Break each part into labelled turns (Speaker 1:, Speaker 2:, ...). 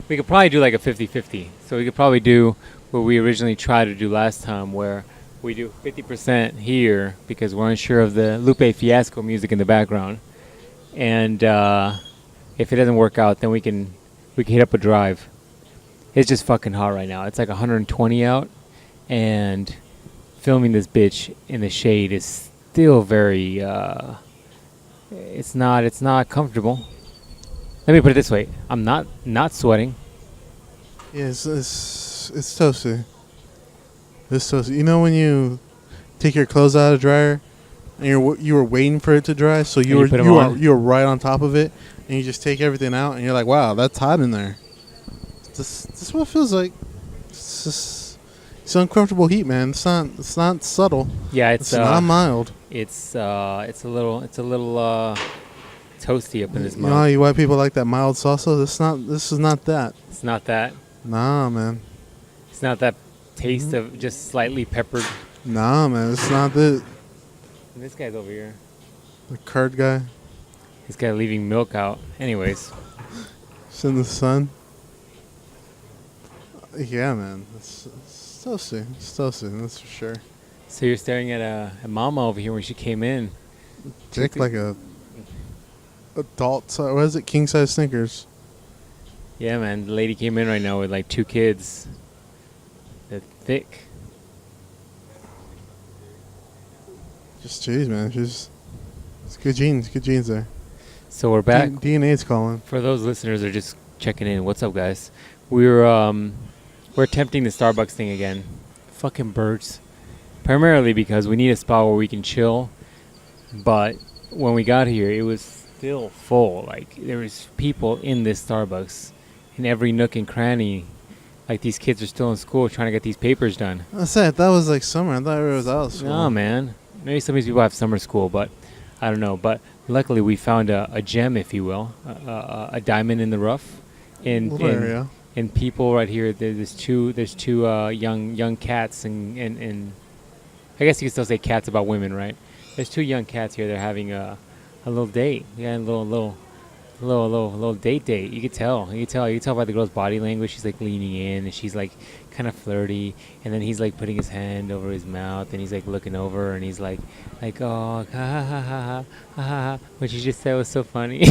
Speaker 1: We could probably do like a 50-50. So we could probably do what we originally tried to do last time, where we do 50% here because we're unsure of the Lupe Fiasco music in the background. And if it doesn't work out, then we can hit up a drive. It's just fucking hot right now. It's like 120 out, and filming this bitch in the shade is still very. It's not comfortable. Let me put it this way: I'm not sweating.
Speaker 2: Yeah, it's toasty. It's toasty. You know when you take your clothes out of the dryer and you were waiting for it to dry, so you were right on top of it, and you just take everything out, and you're like, wow, that's hot in there. This is what it feels like. It's uncomfortable heat, man. It's not subtle.
Speaker 1: Yeah,
Speaker 2: it's not mild.
Speaker 1: It's a little toasty up in this mouth.
Speaker 2: You know how you white people like that mild salsa? This is not that.
Speaker 1: It's not that.
Speaker 2: Nah, man.
Speaker 1: It's not that taste of just slightly peppered.
Speaker 2: Nah, man. It's not this.
Speaker 1: And this guy's over here.
Speaker 2: The curd guy.
Speaker 1: This guy leaving milk out. Anyways.
Speaker 2: It's in the sun. Yeah, man. It's toasty. It's toasty, that's for sure.
Speaker 1: So you're staring at a mama over here when she came in.
Speaker 2: Dick like a adult size. What is it? King size Snickers.
Speaker 1: Yeah, man. The lady came in right now with like 2 kids. They're thick.
Speaker 2: Just jeez, man. It's good genes. Good genes there.
Speaker 1: So we're back.
Speaker 2: DNA's calling.
Speaker 1: For those listeners that are just checking in, what's up, guys? We're attempting the Starbucks thing again. Fucking birds. Primarily because we need a spot where we can chill. But when we got here, it was still full. Like, there was people in this Starbucks in every nook and cranny. Like, these kids are still in school trying to get these papers done.
Speaker 2: I said that was like summer. I thought it was out of school.
Speaker 1: No, man. Maybe some of these people have summer school, but I don't know. But luckily, we found a gem, if you will, a diamond in the rough. In people right here, there's two young cats, and I guess you can still say cats about women, right? There's 2 young cats here. They're having a little date. Yeah, a little date. You could tell by the girl's body language. She's like leaning in, and she's like kind of flirty. And then he's like putting his hand over his mouth, and he's like looking over, and he's like oh, ha ha ha ha ha ha. What you just said was so funny.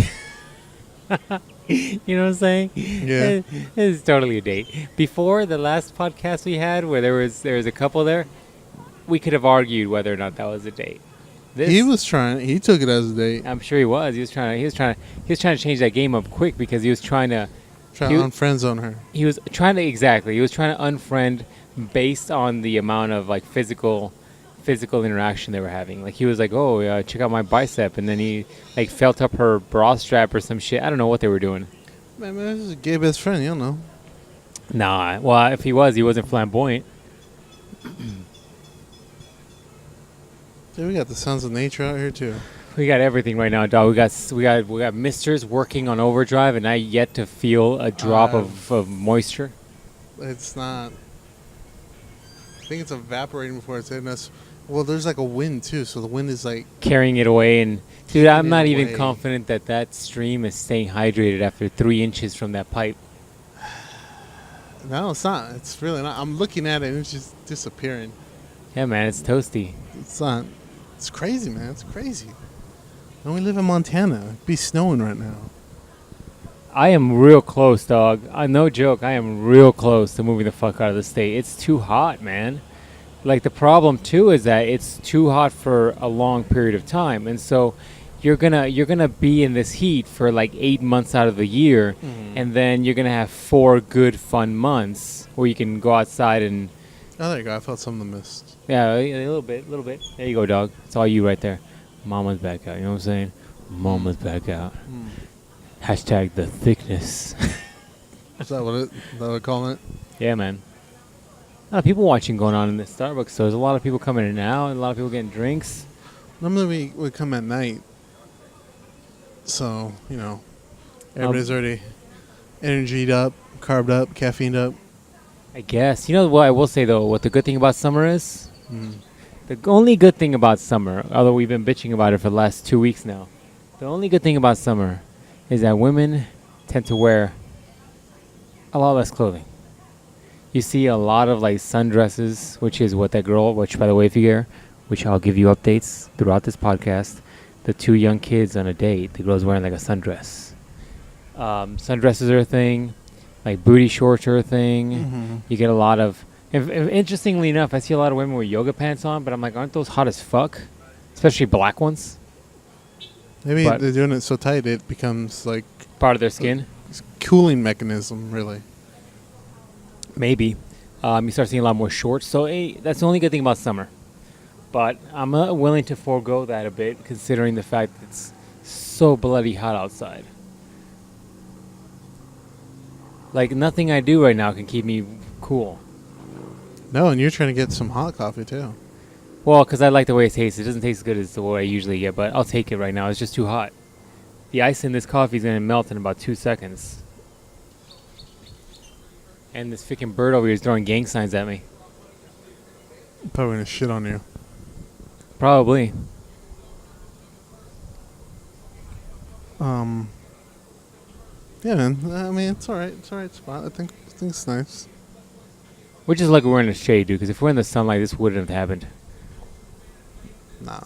Speaker 1: You know what I'm saying?
Speaker 2: Yeah.
Speaker 1: It's totally a date. Before the last podcast we had, where there was a couple there, we could have argued whether or not that was a date.
Speaker 2: He took it as a date.
Speaker 1: I'm sure he was. He was trying to change that game up quick because he was trying to
Speaker 2: unfriend zone her.
Speaker 1: He was trying to unfriend based on the amount of like physical interaction they were having. Like, he was like, oh yeah, check out my bicep, and then he like felt up her bra strap or some shit. I don't know what they were doing.
Speaker 2: Man, this is a gay best friend. You don't know.
Speaker 1: Nah. Well, if he wasn't flamboyant.
Speaker 2: Dude, we got the sons of nature out here too.
Speaker 1: We got everything right now, dog. We got misters working on overdrive, and I yet to feel a drop of moisture.
Speaker 2: It's not. I think it's evaporating before it's hitting us. Well, there's like a wind too, so the wind is like
Speaker 1: carrying it away. And dude, I'm not even confident that stream is staying hydrated after 3 inches from that pipe.
Speaker 2: No, it's not. It's really not. I'm looking at it and it's just disappearing.
Speaker 1: Yeah, man, it's toasty.
Speaker 2: It's not. It's crazy, man. It's crazy. And we live in Montana. It'd be snowing right now.
Speaker 1: I am real close, dog. No joke. I am real close to moving the fuck out of the state. It's too hot, man. Like, the problem too is that it's too hot for a long period of time, and so you're gonna be in this heat for like 8 months out of the year, and then you're gonna have 4 good fun months where you can go outside and.
Speaker 2: Oh, there you go. I felt some of the mist.
Speaker 1: Yeah, a little bit. There you go, dog. It's all you right there. Mama's back out. You know what I'm saying? Mama's back out. Hashtag the thickness.
Speaker 2: Is that what we're calling it?
Speaker 1: Yeah, man. A lot of people watching going on in the Starbucks. So there's a lot of people coming in now, and a lot of people getting drinks.
Speaker 2: Normally we come at night. So, you know, everybody's already energied up, carved up, caffeined up.
Speaker 1: I guess. You know what I will say, though? What the good thing about summer is? The only good thing about summer, although we've been bitching about it for the last 2 weeks now, the only good thing about summer is that women tend to wear a lot less clothing. You see a lot of like sundresses, which is what that girl, which by the way, if you hear, which I'll give you updates throughout this podcast, the 2 young kids on a date, the girl's wearing like a sundress. Sundresses are a thing, like booty shorts are a thing.
Speaker 2: Mm-hmm.
Speaker 1: You get a lot of, if interestingly enough, I see a lot of women with yoga pants on, but I'm like, aren't those hot as fuck? Especially black ones.
Speaker 2: Maybe they're doing it so tight it becomes like
Speaker 1: part of their skin.
Speaker 2: Cooling mechanism, really.
Speaker 1: Maybe. You start seeing a lot more shorts. So that's the only good thing about summer. But I'm willing to forego that a bit, considering the fact that it's so bloody hot outside. Like, nothing I do right now can keep me cool.
Speaker 2: No, and you're trying to get some hot coffee, too.
Speaker 1: Well, because I like the way it tastes. It doesn't taste as good as the way I usually get, but I'll take it right now. It's just too hot. The ice in this coffee is going to melt in about 2 seconds. And this freaking bird over here is throwing gang signs at me.
Speaker 2: Probably going to shit on you.
Speaker 1: Probably.
Speaker 2: Yeah, man. I mean, it's all right. It's all right spot. I think it's nice.
Speaker 1: We're just lucky we're in the shade, dude, because if we're in the sunlight, this wouldn't have happened.
Speaker 2: Nah.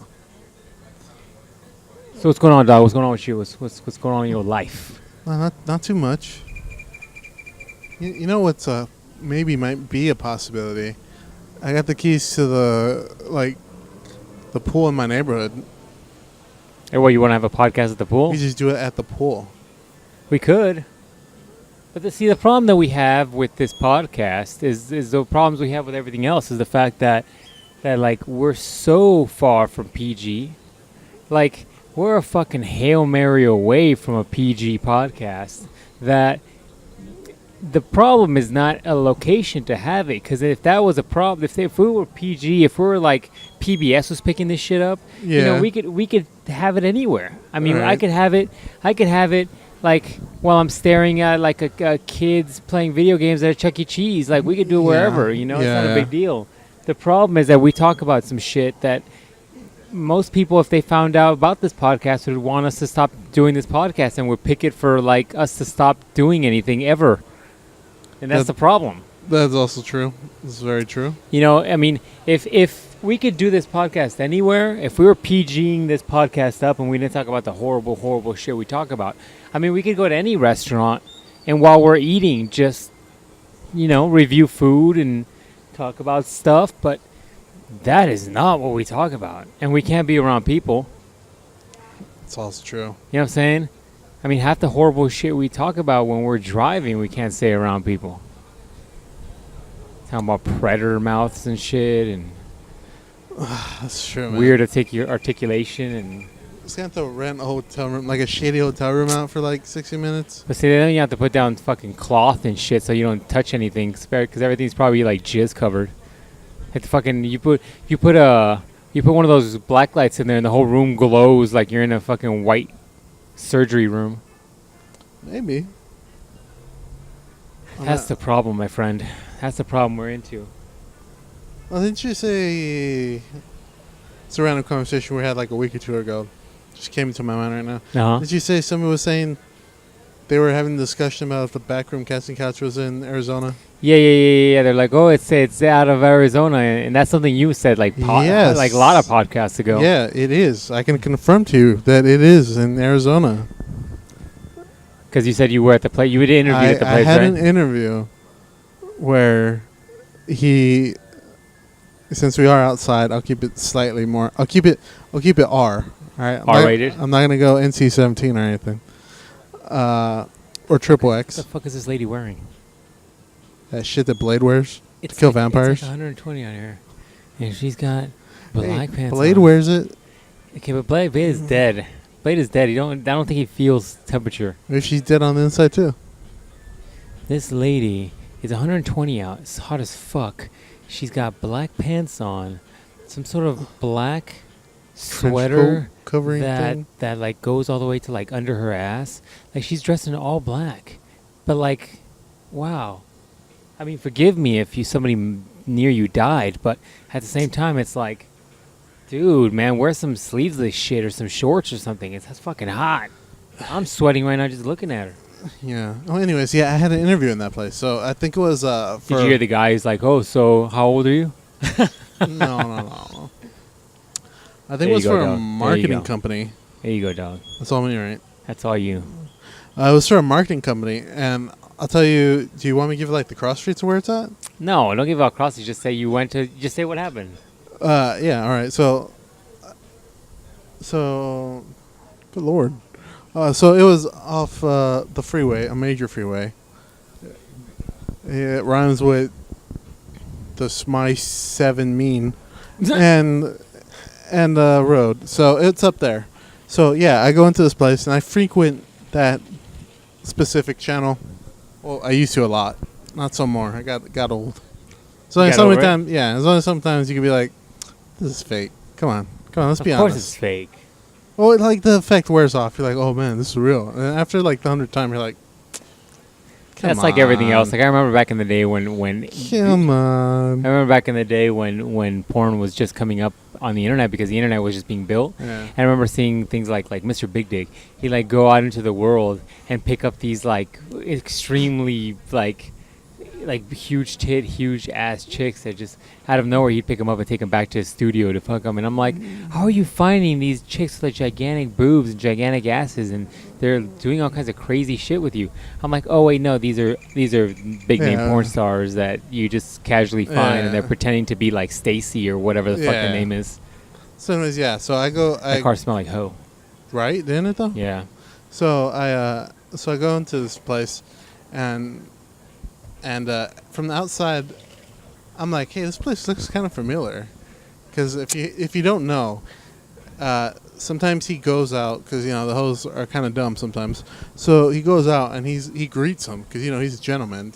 Speaker 1: So what's going on, dog? What's going on with you? What's going on in your life?
Speaker 2: Not too much. You know what's maybe might be a possibility? I got the keys to the pool in my neighborhood.
Speaker 1: Hey, what, you want to have a podcast at the pool?
Speaker 2: We just do it at the pool.
Speaker 1: We could. But the problem that we have with this podcast is the problems we have with everything else is the fact that like we're so far from PG. Like we're a fucking Hail Mary away from a PG podcast that the problem is not a location to have it, because if that was a problem, if we were PG, if we were like PBS was picking this shit up, you know, we could have it anywhere. I mean, right. I could have it like while I'm staring at like a kids playing video games at a Chuck E. Cheese. Like we could do it wherever, you know, it's not a big deal. The problem is that we talk about some shit that most people, if they found out about this podcast, would want us to stop doing this podcast and would pick it for like us to stop doing anything ever. And that's the problem.
Speaker 2: That's also true. It's very true.
Speaker 1: You know, I mean, if we could do this podcast anywhere, if we were PGing this podcast up and we didn't talk about the horrible, horrible shit we talk about, I mean, we could go to any restaurant and while we're eating, just, you know, review food and talk about stuff. But that is not what we talk about. And we can't be around people.
Speaker 2: It's also true.
Speaker 1: You know what I'm saying? I mean, half the horrible shit we talk about when we're driving, we can't say around people. Talking about predator mouths and shit and
Speaker 2: that's true, man.
Speaker 1: Weird articulation and...
Speaker 2: Just gonna have to rent a hotel room, like a shady hotel room out for like 60 minutes.
Speaker 1: But see, then you have to put down fucking cloth and shit so you don't touch anything, because everything's probably like jizz covered. Like the fucking, you put one of those black lights in there and the whole room glows like you're in a fucking white surgery room.
Speaker 2: Maybe.
Speaker 1: That's the problem, my friend. That's the problem we're into.
Speaker 2: Well, didn't you say... It's a random conversation we had like a week or two ago. Just came into my mind right now.
Speaker 1: Uh-huh.
Speaker 2: Did you say somebody was saying they were having a discussion about if the backroom casting couch was in Arizona?
Speaker 1: Yeah. They're like, oh, it's out of Arizona, and that's something you said like
Speaker 2: yes.
Speaker 1: like a lot of podcasts ago.
Speaker 2: Yeah, it is. I can confirm to you that it is in Arizona.
Speaker 1: Because you said you were at the place. You would interview at the place,
Speaker 2: I had
Speaker 1: right?
Speaker 2: an interview where he... Since we are outside, I'll keep it slightly more. I'll keep it R. All right,
Speaker 1: R-rated.
Speaker 2: I'm not gonna go NC-17 or anything, or triple X.
Speaker 1: What the fuck is this lady wearing?
Speaker 2: That shit that Blade wears to kill vampires.
Speaker 1: It's like 120 on her, and she's got black pants.
Speaker 2: Blade
Speaker 1: on.
Speaker 2: wears it.
Speaker 1: Okay, but Blade is dead. Blade is dead. I don't think he feels temperature.
Speaker 2: Maybe she's dead on the inside too.
Speaker 1: This lady is 120 out. It's hot as fuck. She's got black pants on, some sort of black sweater
Speaker 2: covering
Speaker 1: that like goes all the way to like under her ass. Like she's dressed in all black, but like, wow. I mean, forgive me if somebody near you died, but at the same time, it's like, dude, man, wear some sleeveless shit or some shorts or something. That's fucking hot. I'm sweating right now just looking at her.
Speaker 2: Yeah. Oh, anyways, yeah, I had an interview in that place. So I think it was
Speaker 1: Did you hear the guy? He's like, "Oh, so how old are you?"
Speaker 2: No. I think it was for a marketing company.
Speaker 1: There you go, dog.
Speaker 2: That's all me, right?
Speaker 1: That's all you.
Speaker 2: It was for a marketing company, and I'll tell you. Do you want me to give like the cross streets of where it's at?
Speaker 1: No, don't give out crosses. Just say you went to. Just say what happened.
Speaker 2: Yeah. All right. So, good Lord. So it was off the freeway, a major freeway. It rhymes with the Smy 7 mean and road. So it's up there. So yeah, I go into this place and I frequent that specific channel. Well, I used to a lot, not so more. I got old. So there's only sometimes you can be like, "This is fake." Come on, let's be honest.
Speaker 1: Of course, it's fake.
Speaker 2: Well, like the effect wears off. You're like, "Oh man, this is real." And after like the 100th time, you're like,
Speaker 1: That's like everything else. Like I remember back in the day when
Speaker 2: come on.
Speaker 1: I remember back in the day when porn was just coming up on the internet because the internet was just being built.
Speaker 2: Yeah.
Speaker 1: And I remember seeing things like Mr. Big Dick. He like go out into the world and pick up these like extremely like huge ass chicks that just out of nowhere he'd pick them up and take them back to his studio to fuck them. And I'm like, how are you finding these chicks with gigantic boobs and gigantic asses and they're doing all kinds of crazy shit with you? I'm like, oh wait, no, these are big name porn stars that you just casually find and they're pretending to be like Stacy or whatever the fuck the name is.
Speaker 2: So anyways, yeah. So I go.
Speaker 1: That car smelled like hoe.
Speaker 2: Right, didn't it though?
Speaker 1: Yeah.
Speaker 2: So I go into this place, and from the outside, I'm like, hey, this place looks kind of familiar, because if you don't know, sometimes he goes out because the hoes are kind of dumb sometimes. So he goes out and he greets them because he's a gentleman.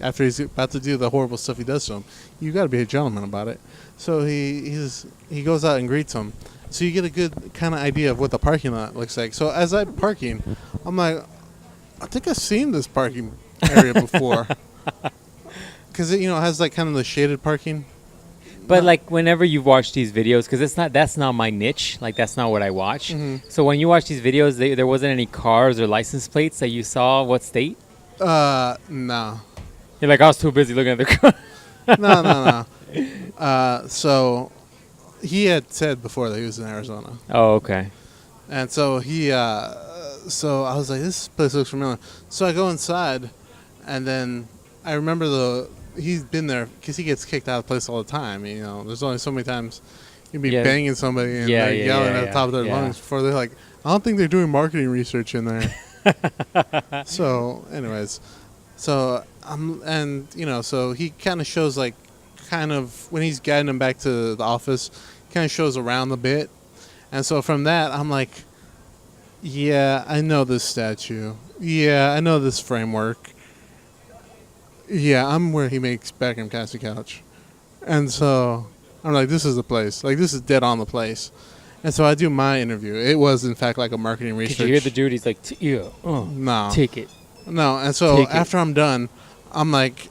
Speaker 2: After he's about to do the horrible stuff he does to him, you got to be a gentleman about it. So he goes out and greets him. So you get a good kind of idea of what the parking lot looks like. So as I'm parking, I'm like, I think I've seen this parking area before, because it has like kind of the shaded parking.
Speaker 1: But like whenever you watch these videos, because that's not my niche. Like that's not what I watch. Mm-hmm. So when you watch these videos, there wasn't any cars or license plates that you saw. What state?
Speaker 2: No.
Speaker 1: You're like, I was too busy looking at the car.
Speaker 2: No. So he had said before that he was in Arizona.
Speaker 1: Oh, okay.
Speaker 2: And so so I was like, this place looks familiar. So I go inside, and then I remember he's been there because he gets kicked out of the place all the time. There's only so many times you'd be banging somebody and they're yelling at the top of their lungs before they're like, I don't think they're doing marketing research in there. So, anyways, so so he kind of shows when he's guiding him back to the office, kind of shows around a bit, and so from that I'm like, yeah, I know this statue. Yeah, I know this framework. Yeah, I'm where he makes Beckham Cassie Couch, and so I'm like, this is the place. Like this is dead on the place. And so I do my interview. It was, in fact, like a marketing research.
Speaker 1: Did you hear the dude? He's like,
Speaker 2: no.
Speaker 1: Take it.
Speaker 2: No, and so after I'm done, I'm like,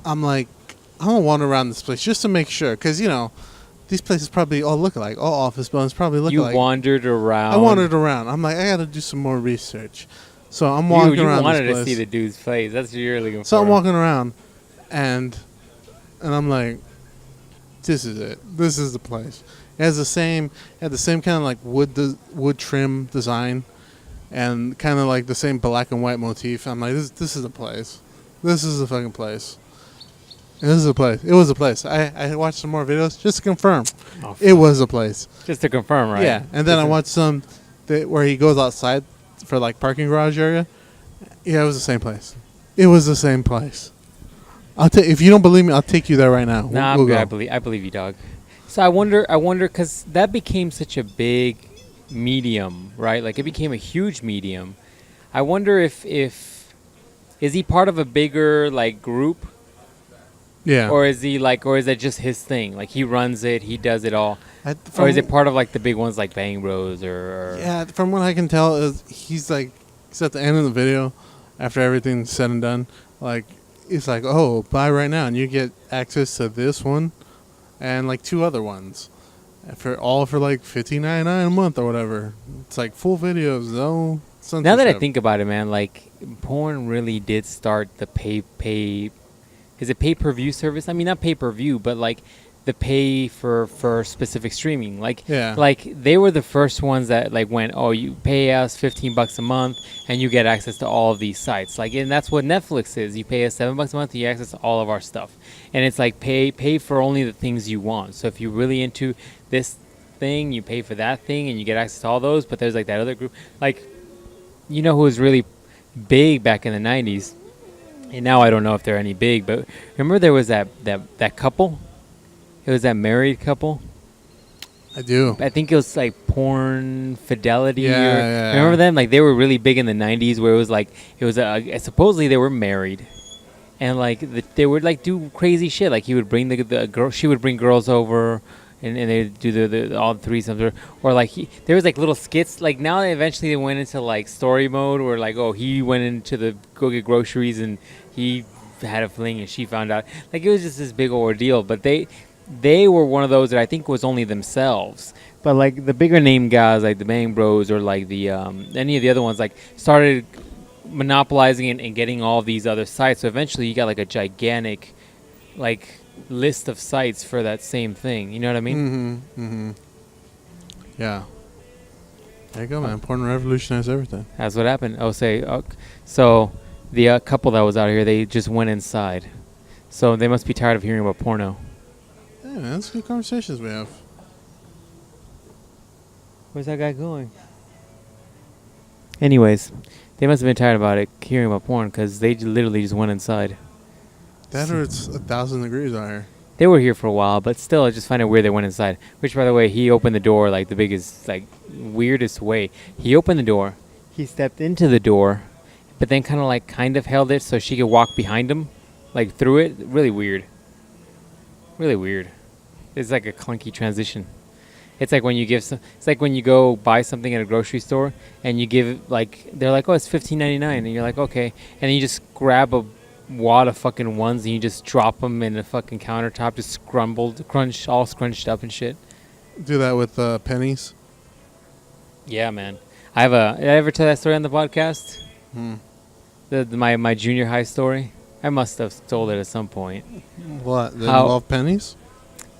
Speaker 2: I'm going to wander around this place just to make sure. Because, these places probably all look alike. All office buildings probably look alike.
Speaker 1: You wandered around.
Speaker 2: I wandered around. I'm like, I got to do some more research. So I'm walking around this place.
Speaker 1: You wanted to see the dude's face. That's what you're looking for.
Speaker 2: So I'm walking around, and I'm like, this is it. This is the place. It had the same kind of like wood trim design, and kind of like the same black and white motif. I'm like, this is the place. This is the fucking place. And this is a place. It was a place. I watched some more videos just to confirm. It was a place.
Speaker 1: Just to confirm, right?
Speaker 2: Yeah. And then I watched some where he goes outside for like parking garage area. Yeah, it was the same place. It was the same place. If you don't believe me, I'll take you there right now.
Speaker 1: Nah, I'm good. I believe you, dog. So I wonder, because that became such a big medium, right? Like it became a huge medium. I wonder if is he part of a bigger like group?
Speaker 2: Yeah.
Speaker 1: Or is that just his thing? Like he runs it, he does it all. Or is it part of like the big ones like Bang Bros or?
Speaker 2: Yeah, from what I can tell, he's at the end of the video, after everything's said and done, like it's like, oh, buy right now and you get access to this one. And like 2 other ones, for like $15.99 a month or whatever. It's like full videos though.
Speaker 1: Now that I think about it, man, like porn really did start the pay. Is it pay-per-view service? I mean, not pay-per-view, but like the pay for specific streaming. Like, like they were the first ones that like went, oh, you pay us $15 a month and you get access to all of these sites. Like, and that's what Netflix is. You pay us $7 a month, you access to all of our stuff. And it's like pay for only the things you want. So if you're really into this thing, you pay for that thing and you get access to all those. But there's like that other group. Like, you know who was really big back in the 90s? And now I don't know if they're any big, but remember there was that couple? It was that married couple.
Speaker 2: I do.
Speaker 1: I think it was like Porn Fidelity.
Speaker 2: Yeah.
Speaker 1: Remember them? Like they were really big in the 90s where it was like, supposedly they were married. And like they would like do crazy shit. Like he would bring the girl, she would bring girls over. And they do the all the threesomes, or like there was like little skits. Like now, eventually they went into like story mode, where like he went into the go get groceries and he had a fling and she found out. Like it was just this big ordeal. But they were one of those that I think was only themselves. But like the bigger name guys, like the Bang Bros or like the any of the other ones, like started monopolizing and getting all these other sites. So eventually you got like a gigantic, like, list of sites for that same thing. You know what I mean?
Speaker 2: Yeah. There you go, man. Porn revolutionized everything.
Speaker 1: That's what happened. So the couple that was out here, they just went inside. So they must be tired of hearing about porno.
Speaker 2: Yeah, man, that's good conversations we have.
Speaker 1: Where's that guy going? Anyways, they must have been tired about hearing about porn, because they literally just went inside.
Speaker 2: That or it's 1,000 degrees out here.
Speaker 1: They were here for a while, but still, I just find it weird they went inside. Which, by the way, he opened the door like the biggest, like, weirdest way. He opened the door. He stepped into the door, but then kind of held it so she could walk behind him, like through it. Really weird. Really weird. It's like a clunky transition. It's like when you it's like when you go buy something at a grocery store and you give they're like, oh, it's $15.99, and you're like, okay, and then you just grab a wad of fucking ones and you just drop them in the fucking countertop, just all scrunched up and shit.
Speaker 2: Do that with pennies?
Speaker 1: Yeah, man. Did I ever tell that story on the podcast? My junior high story? I must have told it at some point.
Speaker 2: What? Did it involve pennies?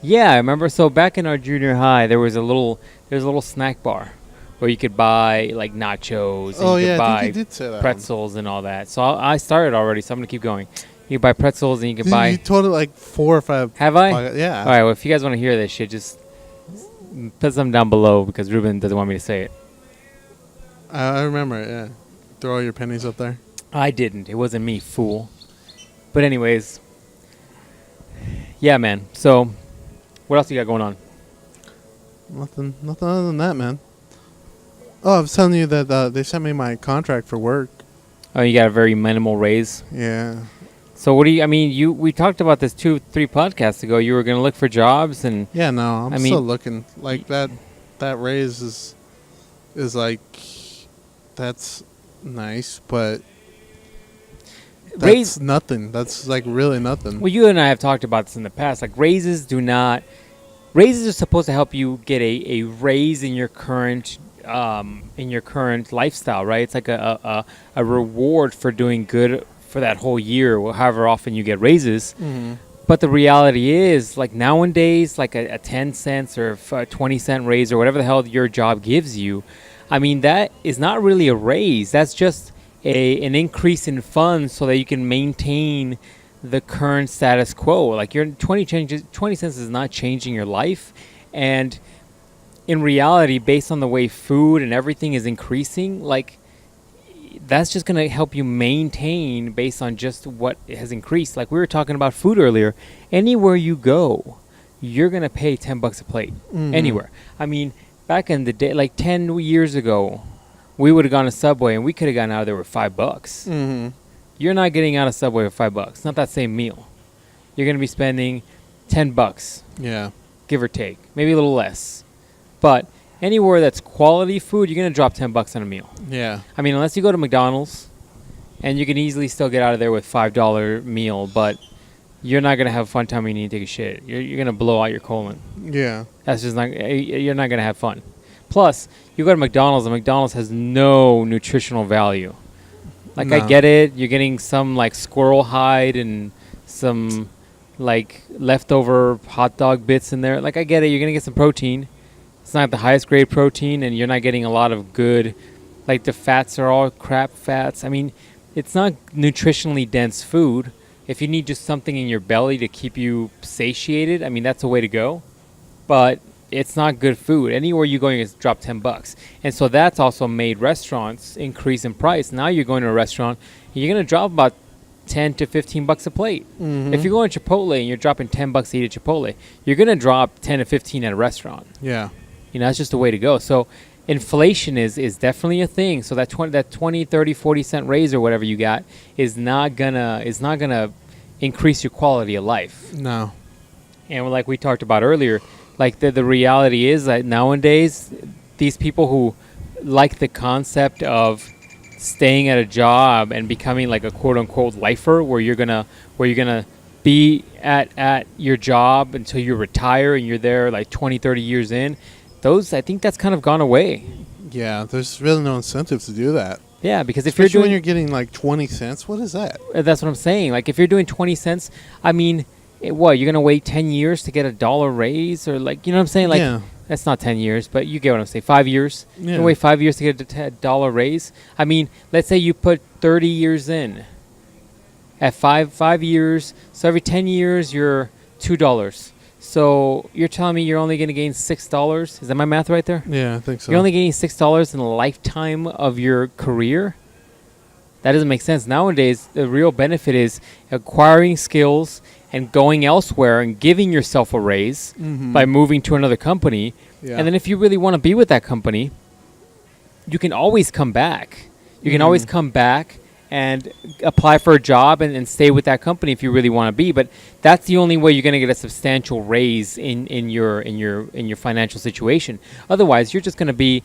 Speaker 1: Yeah, I remember. So back in our junior high, there was a little snack bar where you could buy like nachos and you could buy
Speaker 2: I think you did say that
Speaker 1: pretzels and all that. So I started already, so I'm going to keep going. You can buy pretzels and you can buy...
Speaker 2: You told it like 4 or 5...
Speaker 1: Have I?
Speaker 2: Yeah.
Speaker 1: All right, well, if you guys want to hear this shit, just put something down below because Ruben doesn't want me to say it.
Speaker 2: I remember it, yeah. Throw all your pennies up there.
Speaker 1: I didn't. It wasn't me, fool. But anyways, yeah, man. So, what else you got going on?
Speaker 2: Nothing other than that, man. Oh, I was telling you that they sent me my contract for work.
Speaker 1: Oh, you got a very minimal raise?
Speaker 2: Yeah.
Speaker 1: So what do you, we talked about this 2-3 podcasts ago. You were going to look for jobs and...
Speaker 2: Yeah, no, I'm still looking. Like that raise is like, that's nice, but that's nothing. That's like really nothing.
Speaker 1: Well, you and I have talked about this in the past. Like raises are supposed to help you get a raise in your current lifestyle, right? It's like a reward for doing good for that whole year, or however often you get raises. Mm-hmm. But the reality is, like nowadays, like a 10 cents or a 20 cent raise or whatever the hell your job gives you, that is not really a raise. That's just an increase in funds so that you can maintain the current status quo. Like your 20 cents is not changing your life. And in reality, based on the way food and everything is increasing, like that's just going to help you maintain based on just what has increased. Like we were talking about food earlier. Anywhere you go, you're going to pay $10 a plate. Mm-hmm. Anywhere. Back in the day, like 10 years ago, we would have gone to Subway and we could have gotten out of there with $5. Mm-hmm. You're not getting out of Subway with $5. Not that same meal. You're going to be spending $10.
Speaker 2: Yeah.
Speaker 1: Give or take. Maybe a little less. But anywhere that's quality food, you're going to drop $10 on a meal.
Speaker 2: Yeah.
Speaker 1: Unless you go to McDonald's, and you can easily still get out of there with $5 meal, but you're not going to have a fun time when you need to take a shit. You're going to blow out your colon.
Speaker 2: Yeah.
Speaker 1: That's just not, you're not going to have fun. Plus, you go to McDonald's, and McDonald's has no nutritional value. Like,
Speaker 2: No.
Speaker 1: I get it. You're getting some, like, squirrel hide and some, like, leftover hot dog bits in there. Like, I get it. You're going to get some protein. It's not the highest grade protein, and you're not getting a lot of good, like, the fats are all crap fats. I mean, it's not nutritionally dense food. If you need just something in your belly to keep you satiated, I mean, that's a way to go. But it's not good food. Anywhere you go, you're going to drop $10. And so that's also made restaurants increase in price. Now you're going to a restaurant, and you're going to drop about 10 to 15 bucks a plate.
Speaker 2: Mm-hmm.
Speaker 1: If you're going to Chipotle and you're dropping 10 bucks to eat at Chipotle, you're going to drop 10 to 15 at a restaurant.
Speaker 2: Yeah.
Speaker 1: You know, that's just the way to go. So inflation is definitely a thing. So that 20, 30, 40 cent raise or whatever you got is not gonna increase your quality of life.
Speaker 2: No.
Speaker 1: And like we talked about earlier, like the reality is that nowadays these people who like the concept of staying at a job and becoming like a quote unquote lifer where you're gonna be at your job until you retire and you're there like 20, 30 years in, I think that's kind of gone away.
Speaker 2: Yeah, there's really no incentive to do that.
Speaker 1: Yeah, because
Speaker 2: especially when you're getting like 20 cents, what is that?
Speaker 1: That's what I'm saying. Like if you're doing 20 cents, I mean, what, you're going to wait 10 years to get $1 raise or like, you know what I'm saying? Like,
Speaker 2: yeah.
Speaker 1: That's not 10 years, but you get what I'm saying. 5 years.
Speaker 2: Yeah.
Speaker 1: You're going to wait 5 years to get $1 raise. I mean, let's say you put 30 years in. At five years, so every 10 years, you're $2. So you're telling me you're only going to gain $6? Is that my math right there?
Speaker 2: Yeah, I think so.
Speaker 1: You're only gaining $6 in the lifetime of your career? That doesn't make sense. Nowadays, the real benefit is acquiring skills and going elsewhere and giving yourself a raise by moving to another company. Yeah. And then if you really want to be with that company, you can always come back. You can always come back and apply for a job and stay with that company if you really want to be. But that's the only way you're going to get a substantial raise in your financial situation. Otherwise, you're just going to be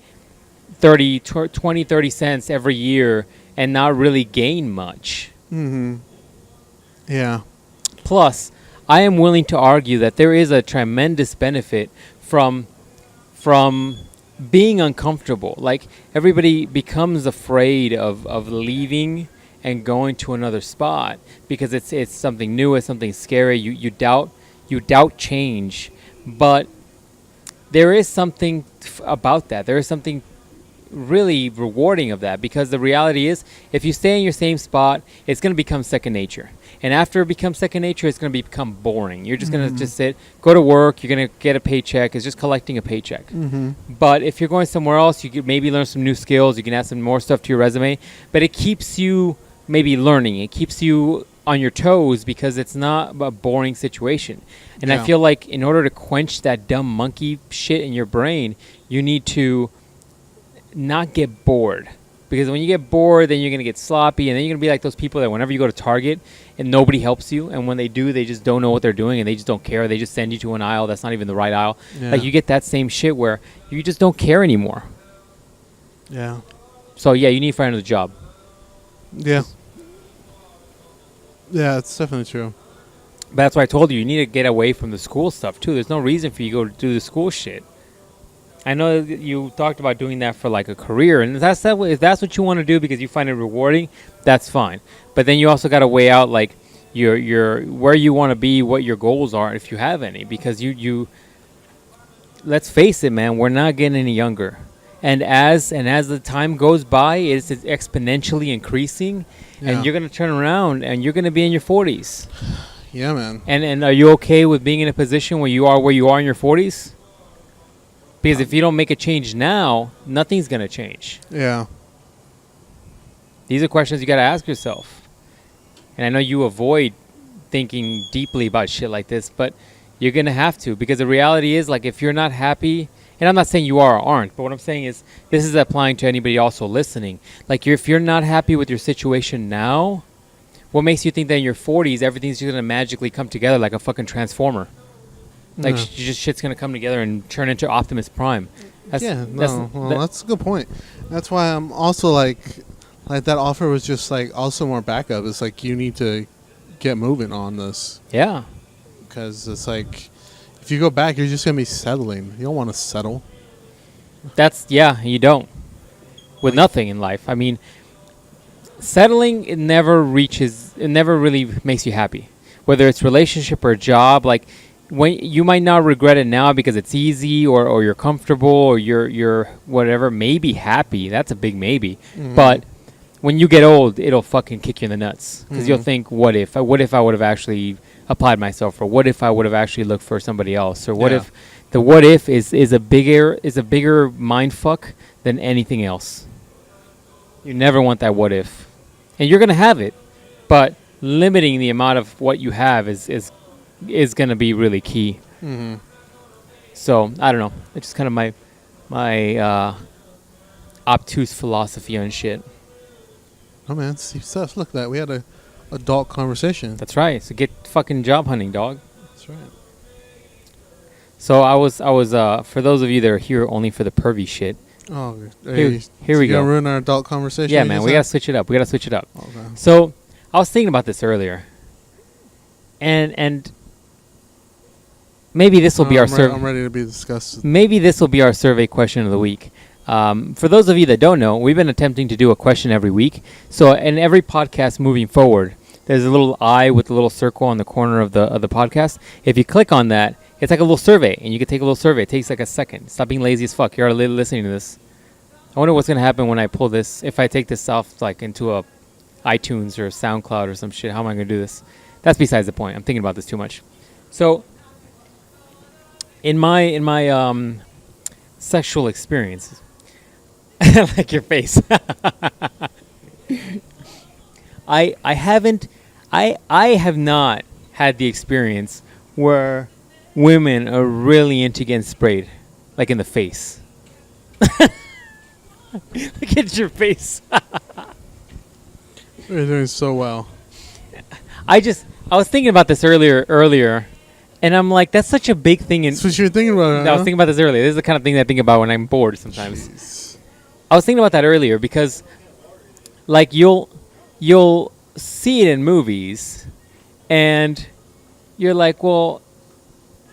Speaker 1: 20, 30 cents every year and not really gain much.
Speaker 2: Mm-hmm. Yeah.
Speaker 1: Plus, I am willing to argue that there is a tremendous benefit from being uncomfortable. Like, everybody becomes afraid of leaving and going to another spot because it's something new, it's something scary. You doubt change, but there is something about that. There is something really rewarding of that, because the reality is, if you stay in your same spot, it's going to become second nature. And after it becomes second nature, it's going to become boring. You're just going to just sit, go to work, you're going to get a paycheck. It's just collecting a paycheck. But if you're going somewhere else, you could maybe learn some new skills. You can add some more stuff to your resume. But it keeps you maybe learning. It keeps you on your toes because it's not a boring situation. And I feel like in order to quench that dumb monkey shit in your brain, you need to not get bored. Because when you get bored, then you're going to get sloppy, and then you're going to be like those people that whenever you go to Target and nobody helps you, and when they do, they just don't know what they're doing, and they just don't care. They just send you to an aisle that's not even the right aisle. Yeah. Like, you get that same shit where you just don't care anymore.
Speaker 2: Yeah.
Speaker 1: So, yeah, you need to find another job.
Speaker 2: Yeah. Yeah, it's definitely true.
Speaker 1: But that's why I told you, you need to get away from the school stuff, too. There's no reason for you to go do the school shit. I know you talked about doing that for like a career, and if that's what you want to do because you find it rewarding, that's fine. But then you also got to weigh out like your where you want to be, what your goals are, if you have any. Because you let's face it, man, we're not getting any younger, and as the time goes by, it's exponentially increasing, and you're gonna turn around and you're gonna be in your 40s.
Speaker 2: Yeah, man.
Speaker 1: And are you okay with being in a position where you are in your 40s? Because if you don't make a change now, nothing's going to change.
Speaker 2: Yeah.
Speaker 1: These are questions you got to ask yourself. And I know you avoid thinking deeply about shit like this, but you're going to have to. Because the reality is, like, if you're not happy, and I'm not saying you are or aren't, but what I'm saying is, this is applying to anybody also listening. Like, if you're not happy with your situation now, what makes you think that in your 40s, everything's just going to magically come together like a fucking transformer? Like, shit's going to come together and turn into Optimus Prime.
Speaker 2: That's a good point. That's why I'm also like that offer was just like also more backup. It's like you need to get moving on this.
Speaker 1: Yeah.
Speaker 2: Because it's like if you go back, you're just going to be settling. You don't want to settle.
Speaker 1: You don't. With nothing in life. I mean, settling, it never really makes you happy. Whether it's relationship or job, like, when you might not regret it now because it's easy or you're comfortable or you're whatever, maybe happy. That's a big maybe. Mm-hmm. But when you get old, it'll fucking kick you in the nuts because you'll think, what if I would have actually applied myself, or what if I would have actually looked for somebody else, or what if the what if is a bigger mind fuck than anything else. You never want that what if, and you're gonna have it, but limiting the amount of what you have is gonna be really key. Mm-hmm. So I don't know. It's just kind of my obtuse philosophy on shit.
Speaker 2: Oh man, Steve stuff. Look at that. We had a adult conversation.
Speaker 1: That's right. So get fucking job hunting, dog.
Speaker 2: That's right.
Speaker 1: So I was for those of you that are here only for the pervy shit.
Speaker 2: Oh,
Speaker 1: here we go.
Speaker 2: Ruin our adult conversation.
Speaker 1: Yeah, man, we gotta switch it up.
Speaker 2: Okay.
Speaker 1: So I was thinking about this earlier, and maybe this will be our survey.
Speaker 2: I'm ready to be discussed.
Speaker 1: Maybe this will be our survey question of the week. For those of you that don't know, we've been attempting to do a question every week. So in every podcast moving forward, there's a little eye with a little circle on the corner of the podcast. If you click on that, it's like a little survey, and you can take a little survey. It takes like a second. Stop being lazy as fuck. You're already listening to this. I wonder what's going to happen when I pull this. If I take this off like into a iTunes or SoundCloud or some shit, how am I going to do this? That's besides the point. I'm thinking about this too much. So in my sexual experiences, like your face. I have not had the experience where women are really into getting sprayed, like in the face. Look at your face.
Speaker 2: You're doing so well.
Speaker 1: I was thinking about this earlier, and I'm like, that's such a big thing.
Speaker 2: That's what you were thinking about.
Speaker 1: I was thinking about this earlier. This is the kind of thing that I think about when I'm bored sometimes. Jeez. I was thinking about that earlier because, like, you'll see it in movies, and you're like, well,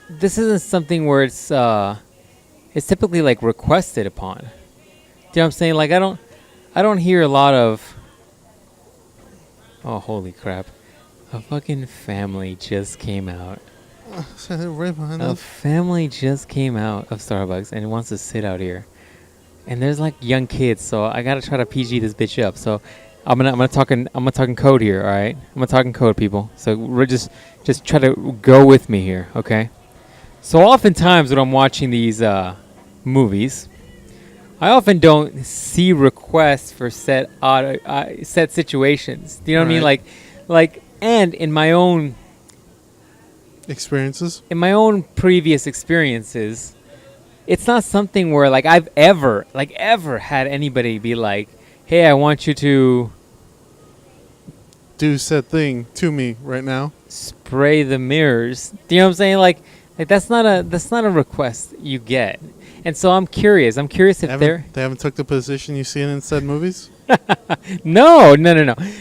Speaker 1: this isn't something where it's typically like requested upon. Do you know what I'm saying? Like, I don't hear a lot of. Oh, holy crap! A fucking family just came out.
Speaker 2: Right behind us.
Speaker 1: A family just came out of Starbucks and wants to sit out here. And there's like young kids, so I gotta try to PG this bitch up. So I'm gonna talking code here, all right? I'm gonna talking code, people. So we're just try to go with me here, okay? So oftentimes when I'm watching these movies, I often don't see requests for set situations. Do you know what I mean? Like, and in my own
Speaker 2: experiences,
Speaker 1: in my own previous experiences. It's not something where like I've ever had anybody be like, "Hey, I want you to
Speaker 2: do said thing to me right now."
Speaker 1: Spray the mirrors. Do you know what I'm saying? Like that's not a request you get. And so I'm curious. If they
Speaker 2: haven't took the position you see in said movies.
Speaker 1: No.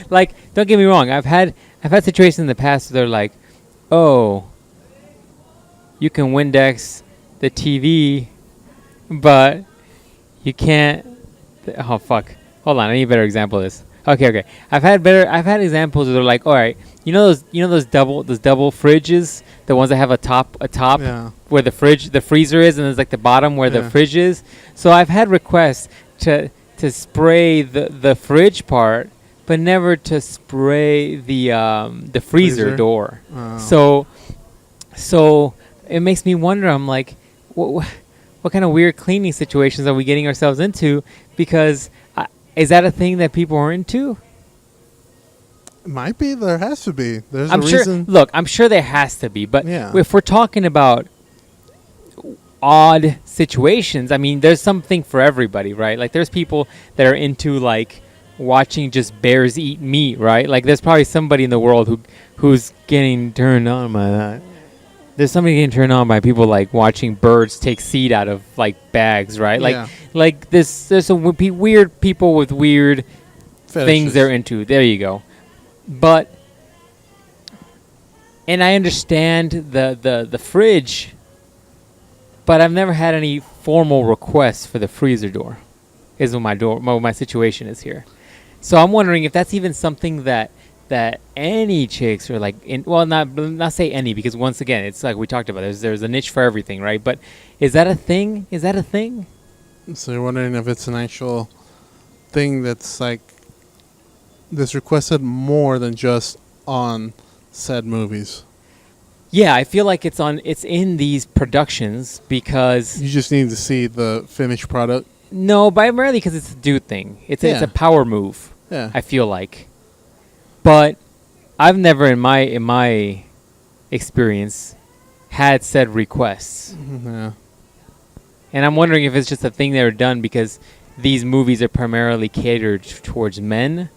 Speaker 1: Like, don't get me wrong. I've had situations in the past where they're like, "Oh, you can Windex the TV." But you can't. Oh fuck! Hold on, I need a better example of this. Okay. I've had examples where they're like, all right, you know those double fridges, the ones that have a top
Speaker 2: yeah.
Speaker 1: Where the freezer is, and there's like the bottom where the fridge is. So I've had requests to spray the fridge part, but never to spray the freezer door. Oh. So it makes me wonder. I'm like, what kind of weird cleaning situations are we getting ourselves into? Because is that a thing that people are into?
Speaker 2: It might be. There has to be. There's
Speaker 1: a reason. Look, I'm sure there has to be. But if we're talking about odd situations, I mean, there's something for everybody, right? Like, there's people that are into, like, watching just bears eat meat, right? Like, there's probably somebody in the world who's getting turned on by that. There's somebody getting turned on by people like watching birds take seed out of like bags, right? Like there's some weird people with weird things they're into. There you go. But and I understand the fridge But I've never had any formal requests for the freezer door. Is what my situation is here. So I'm wondering if that's even something that any chicks are like not say any, because once again it's like we talked about, there's a niche for everything, right? But is that a thing?
Speaker 2: So you're wondering if it's an actual thing that's like that's requested more than just on said movies.
Speaker 1: Yeah, I feel like it's in these productions because
Speaker 2: you just need to see the finished product.
Speaker 1: No, primarily because it's a dude thing. It's a power move.
Speaker 2: Yeah,
Speaker 1: I feel like, but I've never in my experience had said requests.
Speaker 2: Yeah,
Speaker 1: and I'm wondering if it's just a thing that are done because these movies are primarily catered towards men,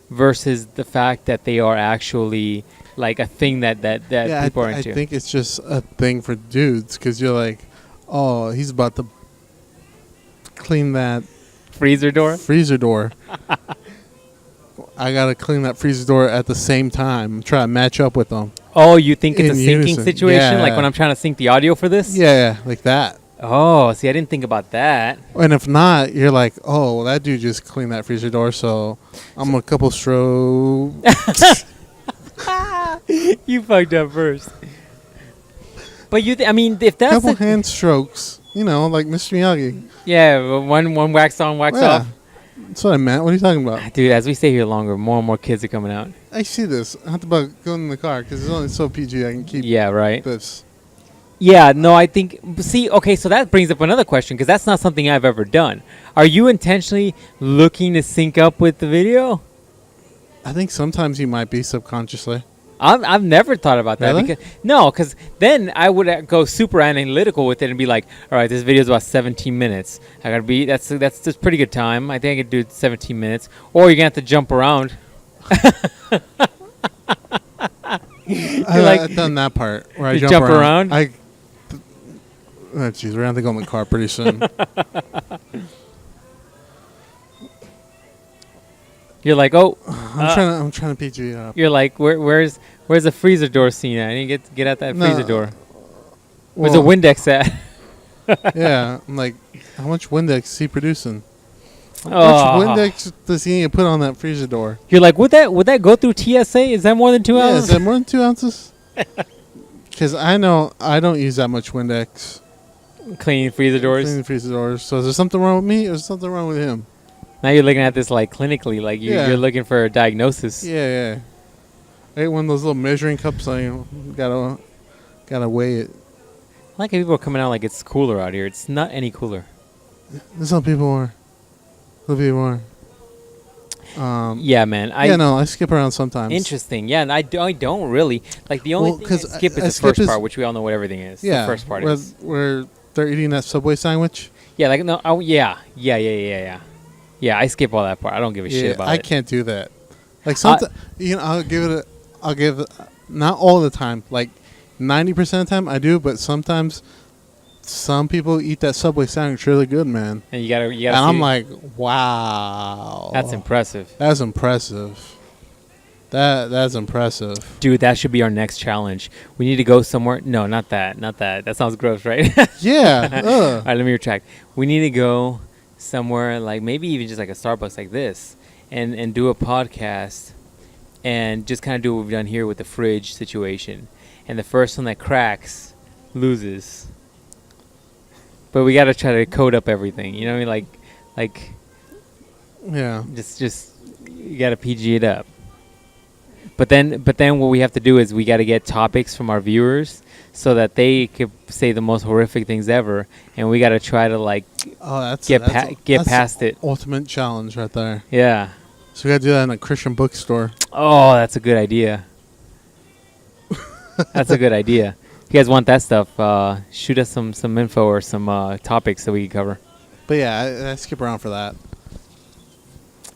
Speaker 1: versus the fact that they are actually like a thing that people are into.
Speaker 2: I think it's just a thing for dudes because you're like, oh, he's about to clean that
Speaker 1: freezer door.
Speaker 2: I gotta clean that freezer door at the same time. Try to match up with them.
Speaker 1: Oh, you think it's a syncing situation?
Speaker 2: Yeah.
Speaker 1: Like when I'm trying to sync the audio for this?
Speaker 2: Yeah, like that.
Speaker 1: Oh, see, I didn't think about that.
Speaker 2: And if not, you're like, oh, well, that dude just cleaned that freezer door, so I'm a couple strokes.
Speaker 1: You fucked up first. But I mean, if that's
Speaker 2: couple hand strokes, like Mr. Miyagi.
Speaker 1: Yeah, one wax on, wax off.
Speaker 2: That's what I meant. What are you talking about?
Speaker 1: Dude, as we stay here longer, more and more kids are coming out.
Speaker 2: I see this. I have to go in the car because it's only so PG I can keep this.
Speaker 1: Yeah, no, I think... See, okay, so that brings up another question because that's not something I've ever done. Are you intentionally looking to sync up with the video?
Speaker 2: I think sometimes you might be subconsciously.
Speaker 1: I've never thought about that.
Speaker 2: Really?
Speaker 1: Because then I would go super analytical with it and be like, all right, this video is about 17 minutes. That's just pretty good time. I think I could do 17 minutes. Or you're going to have to jump around.
Speaker 2: I've done that part where I
Speaker 1: jump around.
Speaker 2: Oh, jeez, we're going to have to go in the car pretty soon.
Speaker 1: You're like, oh,
Speaker 2: I'm trying to PG it up.
Speaker 1: You're like, where's the freezer door scene at? I need to get out that freezer door. Where's the Windex at?
Speaker 2: Yeah, I'm like, how much Windex is he producing? How much Windex does he need to put on that freezer door?
Speaker 1: You're like, would that go through TSA? Is that more than 2 ounces?
Speaker 2: Is that more than 2 ounces? Because I know I don't use that much Windex.
Speaker 1: Cleaning freezer doors.
Speaker 2: So is there something wrong with me or is there something wrong with him?
Speaker 1: Now you're looking at this like clinically, like you're looking for a diagnosis.
Speaker 2: Yeah. I ate one of those little measuring cups. So gotta weigh it.
Speaker 1: I like how people are coming out like it's cooler out here. It's not any cooler.
Speaker 2: Some people are.
Speaker 1: Yeah, man.
Speaker 2: I skip around sometimes.
Speaker 1: Interesting. Yeah, and I don't really. Like the only thing I skip is the first part, which we all know what everything is.
Speaker 2: Yeah,
Speaker 1: the first part
Speaker 2: where they're eating that Subway sandwich.
Speaker 1: Yeah, like no. Oh, yeah. Yeah, I skip all that part. I don't give a shit about it.
Speaker 2: I can't do that. Like sometimes, I'll give it. Not all the time. Like 90% of the time, I do. But sometimes, some people eat that Subway sandwich really good, man.
Speaker 1: And you gotta. And
Speaker 2: I'm like, wow.
Speaker 1: That's impressive.
Speaker 2: That's impressive. That's impressive.
Speaker 1: Dude, that should be our next challenge. We need to go somewhere. No, not that. That sounds gross, right?
Speaker 2: Yeah.
Speaker 1: All right, let me retract. We need to go somewhere like maybe even just like a Starbucks like this and do a podcast and just kind of do what we've done here with the fridge situation, and the first one that cracks loses. But we got to try to code up everything, you know what I mean? Like
Speaker 2: yeah,
Speaker 1: just you got to PG it up. But then what we have to do is we got to get topics from our viewers so that they could say the most horrific things ever, and we got to try to get past it.
Speaker 2: Ultimate challenge right there.
Speaker 1: Yeah.
Speaker 2: So we got to do that in a Christian bookstore.
Speaker 1: Oh, that's a good idea. That's a good idea. If you guys want that stuff, shoot us some info or some topics that we can cover.
Speaker 2: But yeah, I skip around for that.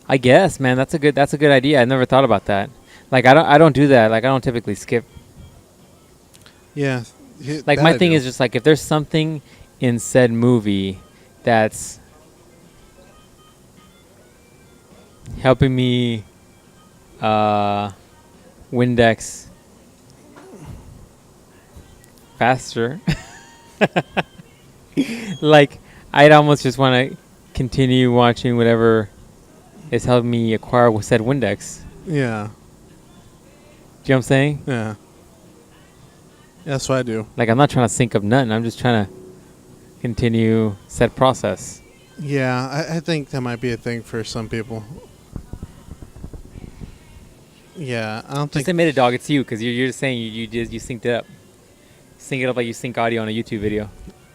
Speaker 1: I guess, man, that's a good idea. I never thought about that. Like I don't do that. Like I don't typically skip.
Speaker 2: Yeah.
Speaker 1: Like my thing is just like if there's something in said movie that's helping me Windex faster. Like, I'd almost just want to continue watching whatever is helping me acquire said Windex.
Speaker 2: Yeah.
Speaker 1: Do you know what I'm saying?
Speaker 2: Yeah. That's what I do.
Speaker 1: Like, I'm not trying to sync up nothing. I'm just trying to continue said process.
Speaker 2: Yeah, I think that might be a thing for some people. Yeah, I don't think...
Speaker 1: Just admit it, dog. It's you, because you're just saying you synced it up. Sync it up like you sync audio on a YouTube video.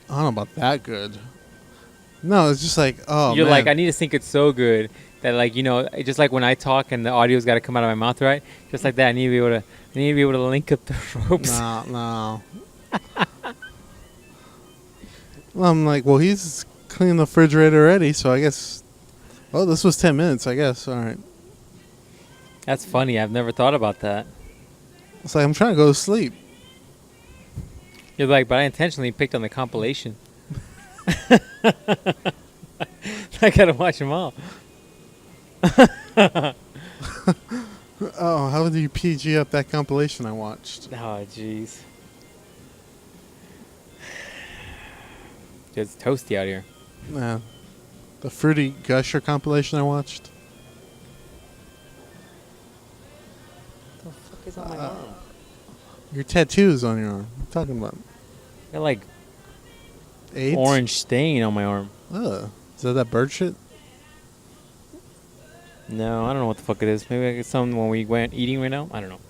Speaker 2: I don't know about that good. No, it's just like, oh,
Speaker 1: You're
Speaker 2: man.
Speaker 1: like, I need to sync it so good that, like, you know, just like when I talk and the audio's got to come out of my mouth, right? Just like that, I need to be able to link up the ropes.
Speaker 2: No. Well, I'm like, well, he's cleaning the refrigerator already, so I guess... Oh, this was 10 minutes, I guess. All right.
Speaker 1: That's funny. I've never thought about that.
Speaker 2: It's like, I'm trying to go to sleep.
Speaker 1: You're like, but I intentionally picked on the compilation. I gotta watch them all.
Speaker 2: Oh, how did you PG up that compilation I watched?
Speaker 1: Oh, jeez. It's toasty out here.
Speaker 2: Yeah. The Fruity Gusher compilation I watched.
Speaker 1: What the fuck is on my arm?
Speaker 2: Your tattoos on your arm. What are you talking about?
Speaker 1: Got like
Speaker 2: AIDS?
Speaker 1: orange stain on my arm.
Speaker 2: Ugh. Is that bird shit?
Speaker 1: No, I don't know what the fuck it is. Maybe it's something when we went eating right now. I don't know.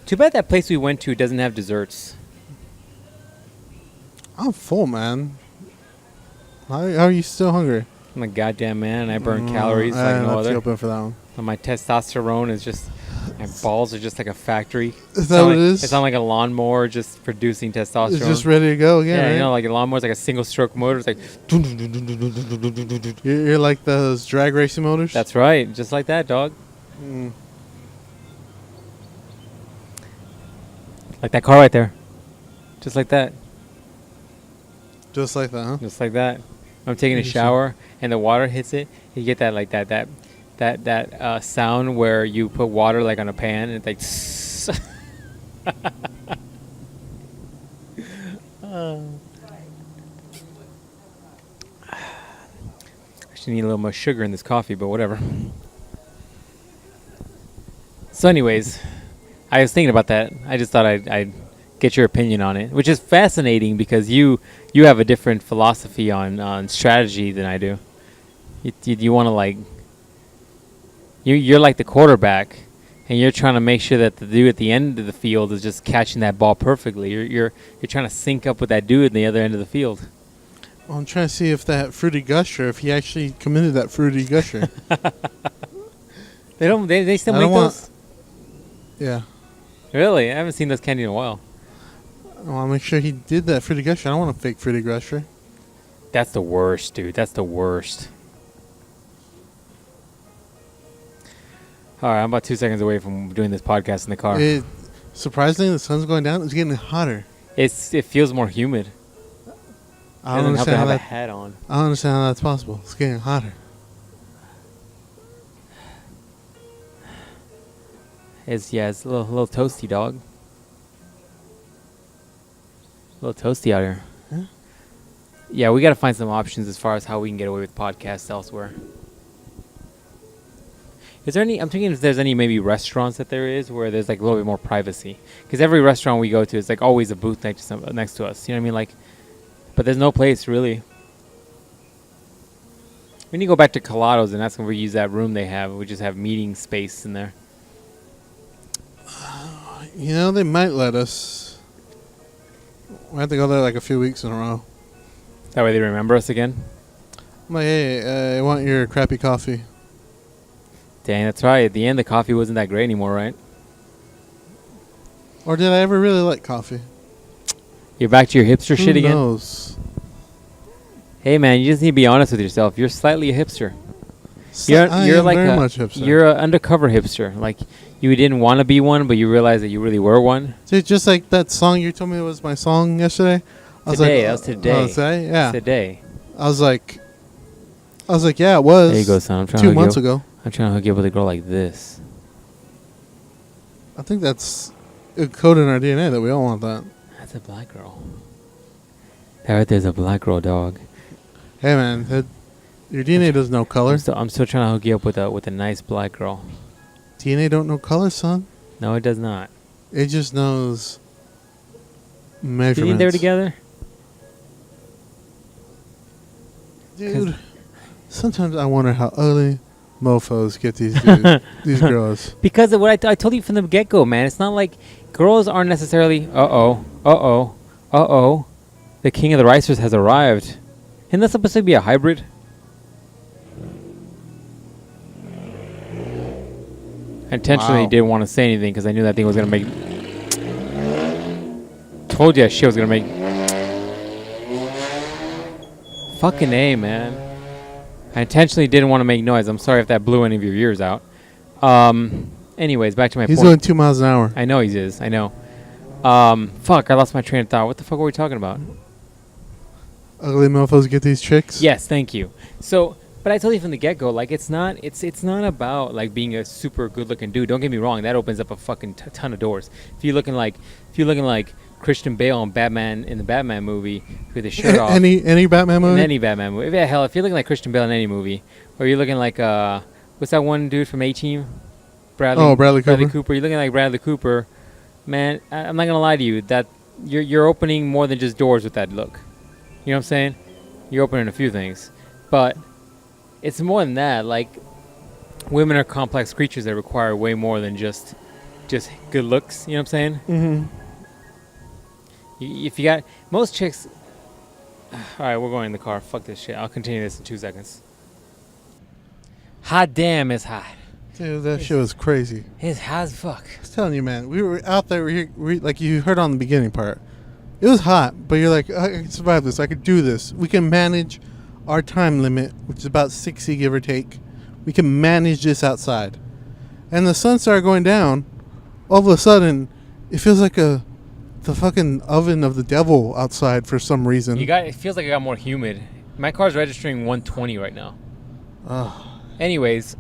Speaker 1: Too bad that place we went to doesn't have desserts.
Speaker 2: I'm full, man. How are you still hungry?
Speaker 1: I'm a goddamn man, and I burn calories like no other.
Speaker 2: Open for that one.
Speaker 1: And my testosterone is just, my balls are just like a factory.
Speaker 2: Is that what it is?
Speaker 1: It's not like a lawnmower just producing testosterone.
Speaker 2: It's just ready to go again,
Speaker 1: Yeah,
Speaker 2: right?
Speaker 1: you know, like a lawnmower's like a single stroke motor. It's like...
Speaker 2: You're like those drag racing motors?
Speaker 1: That's right. Just like that, dog.
Speaker 2: Mm.
Speaker 1: Like that car right there. Just like that.
Speaker 2: Just like that, huh?
Speaker 1: Just like that. I'm taking a shower and the water hits it. You get that like that sound where you put water like on a pan and it's like. Actually need a little more sugar in this coffee, but whatever. So, anyways, I was thinking about that. I just thought I'd get your opinion on it, which is fascinating because you have a different philosophy on strategy than I do. You want to like you're like the quarterback, and you're trying to make sure that the dude at the end of the field is just catching that ball perfectly. You're trying to sync up with that dude at the other end of the field.
Speaker 2: Well, I'm trying to see if that Fruity Gusher, if he actually committed that Fruity Gusher.
Speaker 1: They still make those?
Speaker 2: Yeah.
Speaker 1: Really? I haven't seen those candy in a while.
Speaker 2: I want to make sure he did that Fruity Gusher. I don't want a fake Fruity Gusher.
Speaker 1: That's the worst, dude. That's the worst. All right, I'm about 2 seconds away from doing this podcast in the car.
Speaker 2: Surprisingly, the sun's going down. It's getting hotter.
Speaker 1: It feels more humid.
Speaker 2: I don't understand
Speaker 1: have a hat on.
Speaker 2: I don't understand how that's possible. It's getting hotter.
Speaker 1: It's a little toasty, dog. A little toasty out here.
Speaker 2: Huh?
Speaker 1: Yeah, we got to find some options as far as how we can get away with podcasts elsewhere. Is there any? I'm thinking if there's any maybe restaurants that there is where there's like a little bit more privacy. Because every restaurant we go to is like always a booth next to us. You know what I mean? Like, but there's no place really. We need to go back to Colado's and that's when we use that room they have. We just have meeting space in there.
Speaker 2: You know, they might let us. We have to go there like a few weeks in a row.
Speaker 1: That way they remember us again.
Speaker 2: I'm like, hey, I want your crappy coffee.
Speaker 1: Dang, that's right. At the end, the coffee wasn't that great anymore, right?
Speaker 2: Or did I ever really like coffee?
Speaker 1: You're back to your hipster shit again?
Speaker 2: Who knows?
Speaker 1: Hey, man, you just need to be honest with yourself. You're slightly a hipster.
Speaker 2: You're like very much hipster.
Speaker 1: You're an undercover hipster. Like, you didn't want to be one, but you realized that you really were one.
Speaker 2: Dude, just like that song you told me was my song yesterday.
Speaker 1: That was today.
Speaker 2: Oh, today? Yeah.
Speaker 1: Today.
Speaker 2: I was like, yeah, it was.
Speaker 1: There you go, son. I'm trying
Speaker 2: 2 months ago.
Speaker 1: I'm trying to hook you up with a girl like this.
Speaker 2: I think that's a code in our DNA that we all want that.
Speaker 1: That's a black girl. That there's a black girl, dog.
Speaker 2: Hey man, your DNA does no color.
Speaker 1: I'm still trying to hook you up with a nice black girl.
Speaker 2: DNA don't know color, son.
Speaker 1: No, it does not.
Speaker 2: It just knows measurements.
Speaker 1: Do you think they're together?
Speaker 2: Dude, sometimes I wonder how ugly mofos get these dudes, these girls.
Speaker 1: Because of what I told you from the get-go, man. It's not like girls aren't necessarily, the king of the ricers has arrived. Isn't that supposed to be a hybrid? I intentionally didn't want to say anything because I knew that thing was going to make... Told you shit was going to make... Fucking A, man. I intentionally didn't want to make noise. I'm sorry if that blew any of your ears out. Anyways, back to my point.
Speaker 2: He's going 2 miles an hour.
Speaker 1: I know he is. I know. Fuck, I lost my train of thought. What the fuck were we talking about?
Speaker 2: Ugly mofos get these chicks?
Speaker 1: Yes, thank you. So... But I told you from the get-go, like it's not about like being a super good-looking dude. Don't get me wrong, that opens up a fucking ton of doors. If you're looking like Christian Bale in the Batman movie with his shirt off.
Speaker 2: Any Batman movie?
Speaker 1: In any Batman movie. Hell, if you're looking like Christian Bale in any movie, or you're looking like what's that one dude from A-Team?
Speaker 2: Bradley
Speaker 1: Cooper. You're looking like Bradley Cooper, man. I'm not gonna lie to you that you're opening more than just doors with that look. You know what I'm saying? You're opening a few things, but. It's more than that. Like, women are complex creatures that require way more than just good looks. You know what I'm saying?
Speaker 2: Mm-hmm.
Speaker 1: If you got most chicks. All right, we're going in the car. Fuck this shit. I'll continue this in 2 seconds. Hot damn, it's hot.
Speaker 2: Dude, that shit was crazy.
Speaker 1: It's hot as fuck.
Speaker 2: I was telling you, man. We were out there. We like you heard on the beginning part. It was hot, but you're like, I can survive this. I could do this. We can manage. Our time limit, which is about 60, give or take, we can manage this outside. And the sun started going down. All of a sudden, it feels like the fucking oven of the devil outside for some reason.
Speaker 1: It feels like it got more humid. My car's registering 120 right now. Anyways,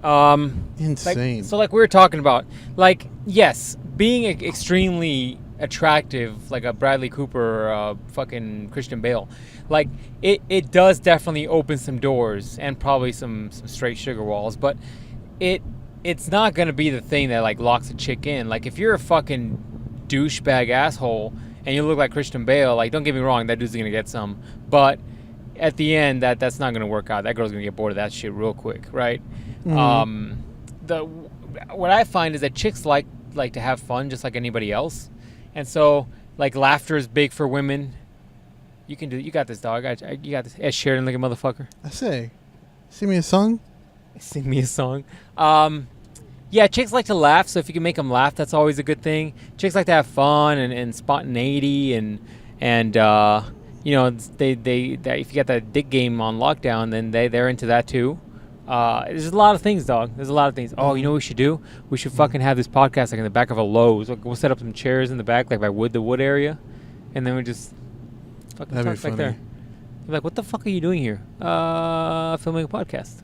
Speaker 2: insane.
Speaker 1: Like we were talking about, like, yes, being extremely attractive, like a Bradley Cooper or fucking Christian Bale, like it does definitely open some doors and probably some straight sugar walls, but it's not gonna be the thing that like locks a chick in. Like if you're a fucking douchebag asshole and you look like Christian Bale, like don't get me wrong, that dude's gonna get some, but at the end that's not gonna work out. That girl's gonna get bored of that shit real quick, right? Mm-hmm. What I find is that chicks like to have fun just like anybody else. And so, like, laughter is big for women. You got this, dog. You got this. Ed Sheeran, like a motherfucker.
Speaker 2: I say, sing me a song.
Speaker 1: Sing me a song. Yeah, chicks like to laugh, so if you can make them laugh, that's always a good thing. Chicks like to have fun and spontaneity and you know, they if you got that dick game on lockdown, then they're into that too. There's a lot of things, dog. There's a lot of things. Oh, you know what we should do? We should fucking have this podcast like in the back of a Lowe's. We'll set up some chairs in the back, like by the wood area, and then we just fucking talk back there. You're like, what the fuck are you doing here? Filming a podcast.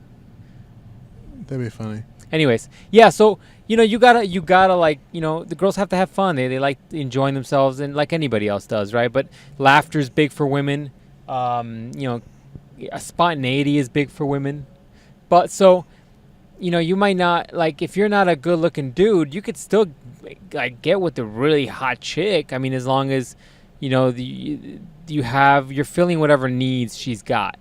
Speaker 2: That'd be funny.
Speaker 1: Anyways, yeah. So you know, you gotta like, you know, the girls have to have fun. They like enjoying themselves, and like anybody else does, right? But laughter's big for women. You know, spontaneity is big for women. But so, you know, you might not, like, if you're not a good-looking dude, you could still, like, get with a really hot chick. I mean, as long as, you know, you're filling whatever needs she's got.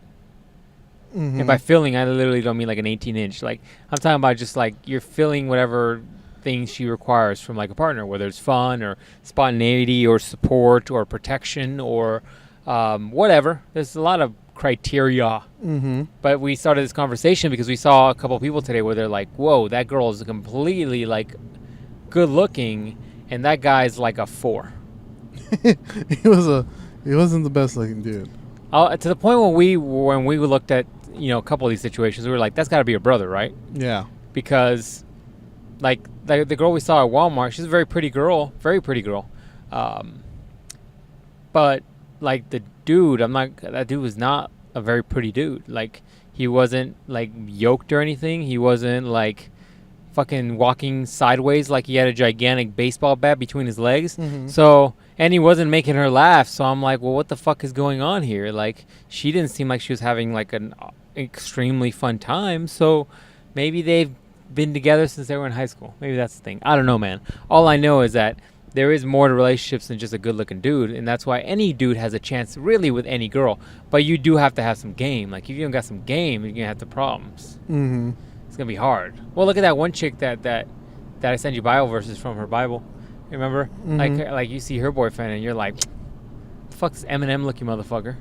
Speaker 1: Mm-hmm. And by filling, I literally don't mean like an 18-inch. Like, I'm talking about just, like, you're filling whatever things she requires from, like, a partner, whether it's fun or spontaneity or support or protection or whatever. There's a lot of criteria.
Speaker 2: Mm-hmm.
Speaker 1: But we started this conversation because we saw a couple people today where they're like, whoa, that girl is completely like good looking and that guy's like a 4.
Speaker 2: he wasn't the best looking dude.
Speaker 1: To the point when we looked at, you know, a couple of these situations, we were like, that's got to be your brother, right?
Speaker 2: Yeah.
Speaker 1: Because like the girl we saw at Walmart, she's a very pretty girl. But like the dude, that dude was not a very pretty dude. Like he wasn't like yoked or anything. He wasn't like fucking walking sideways like he had a gigantic baseball bat between his legs.
Speaker 2: Mm-hmm.
Speaker 1: So, and he wasn't making her laugh. So I'm like, well, what the fuck is going on here? Like, she didn't seem like she was having like an extremely fun time. So maybe they've been together since they were in high school. Maybe that's the thing. I don't know, man. All I know is that there is more to relationships than just a good-looking dude, and that's why any dude has a chance really with any girl. But you do have to have some game. Like, if you don't got some game, you're gonna have the problems.
Speaker 2: Mm-hmm.
Speaker 1: It's gonna be hard. Well, look at that one chick that I sent you Bible verses from her Bible. Remember?
Speaker 2: Mm-hmm.
Speaker 1: Like you see her boyfriend, and you're like, "The fuck's Eminem looking motherfucker?"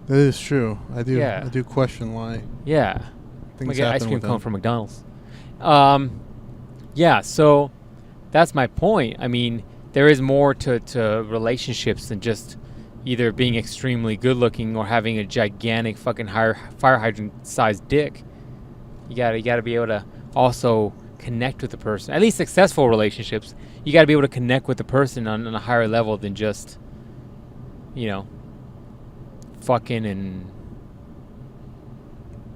Speaker 2: That is true. I do.
Speaker 1: Yeah.
Speaker 2: I do question why.
Speaker 1: Yeah.
Speaker 2: Things
Speaker 1: Get
Speaker 2: happen
Speaker 1: ice cream
Speaker 2: with
Speaker 1: cone
Speaker 2: them.
Speaker 1: from McDonald's. Yeah. So that's my point. I mean, there is more to relationships than just either being extremely good looking or having a gigantic fucking fire hydrant sized dick. You gotta be able to also connect with the person. At least successful relationships, you gotta be able to connect with the person on a higher level than just, fucking and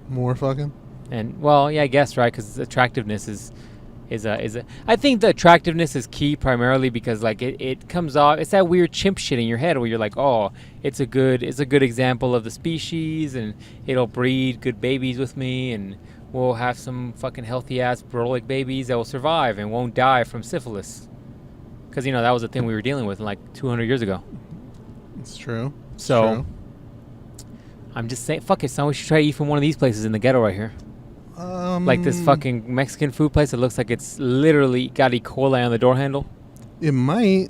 Speaker 2: More fucking.
Speaker 1: well, yeah, I guess, right? Because attractiveness is I think the attractiveness is key primarily because like it comes off, it's that weird chimp shit in your head where you're like, oh, it's a good example of the species and it'll breed good babies with me and we'll have some fucking healthy ass brolic babies that will survive and won't die from syphilis. Because that was the thing we were dealing with like 200 years ago.
Speaker 2: It's true.
Speaker 1: So
Speaker 2: true.
Speaker 1: I'm just saying, fuck it, son. We should try to eat from one of these places in the ghetto right here. Like this fucking Mexican food place that looks like it's literally got E. coli on the door handle.
Speaker 2: It might,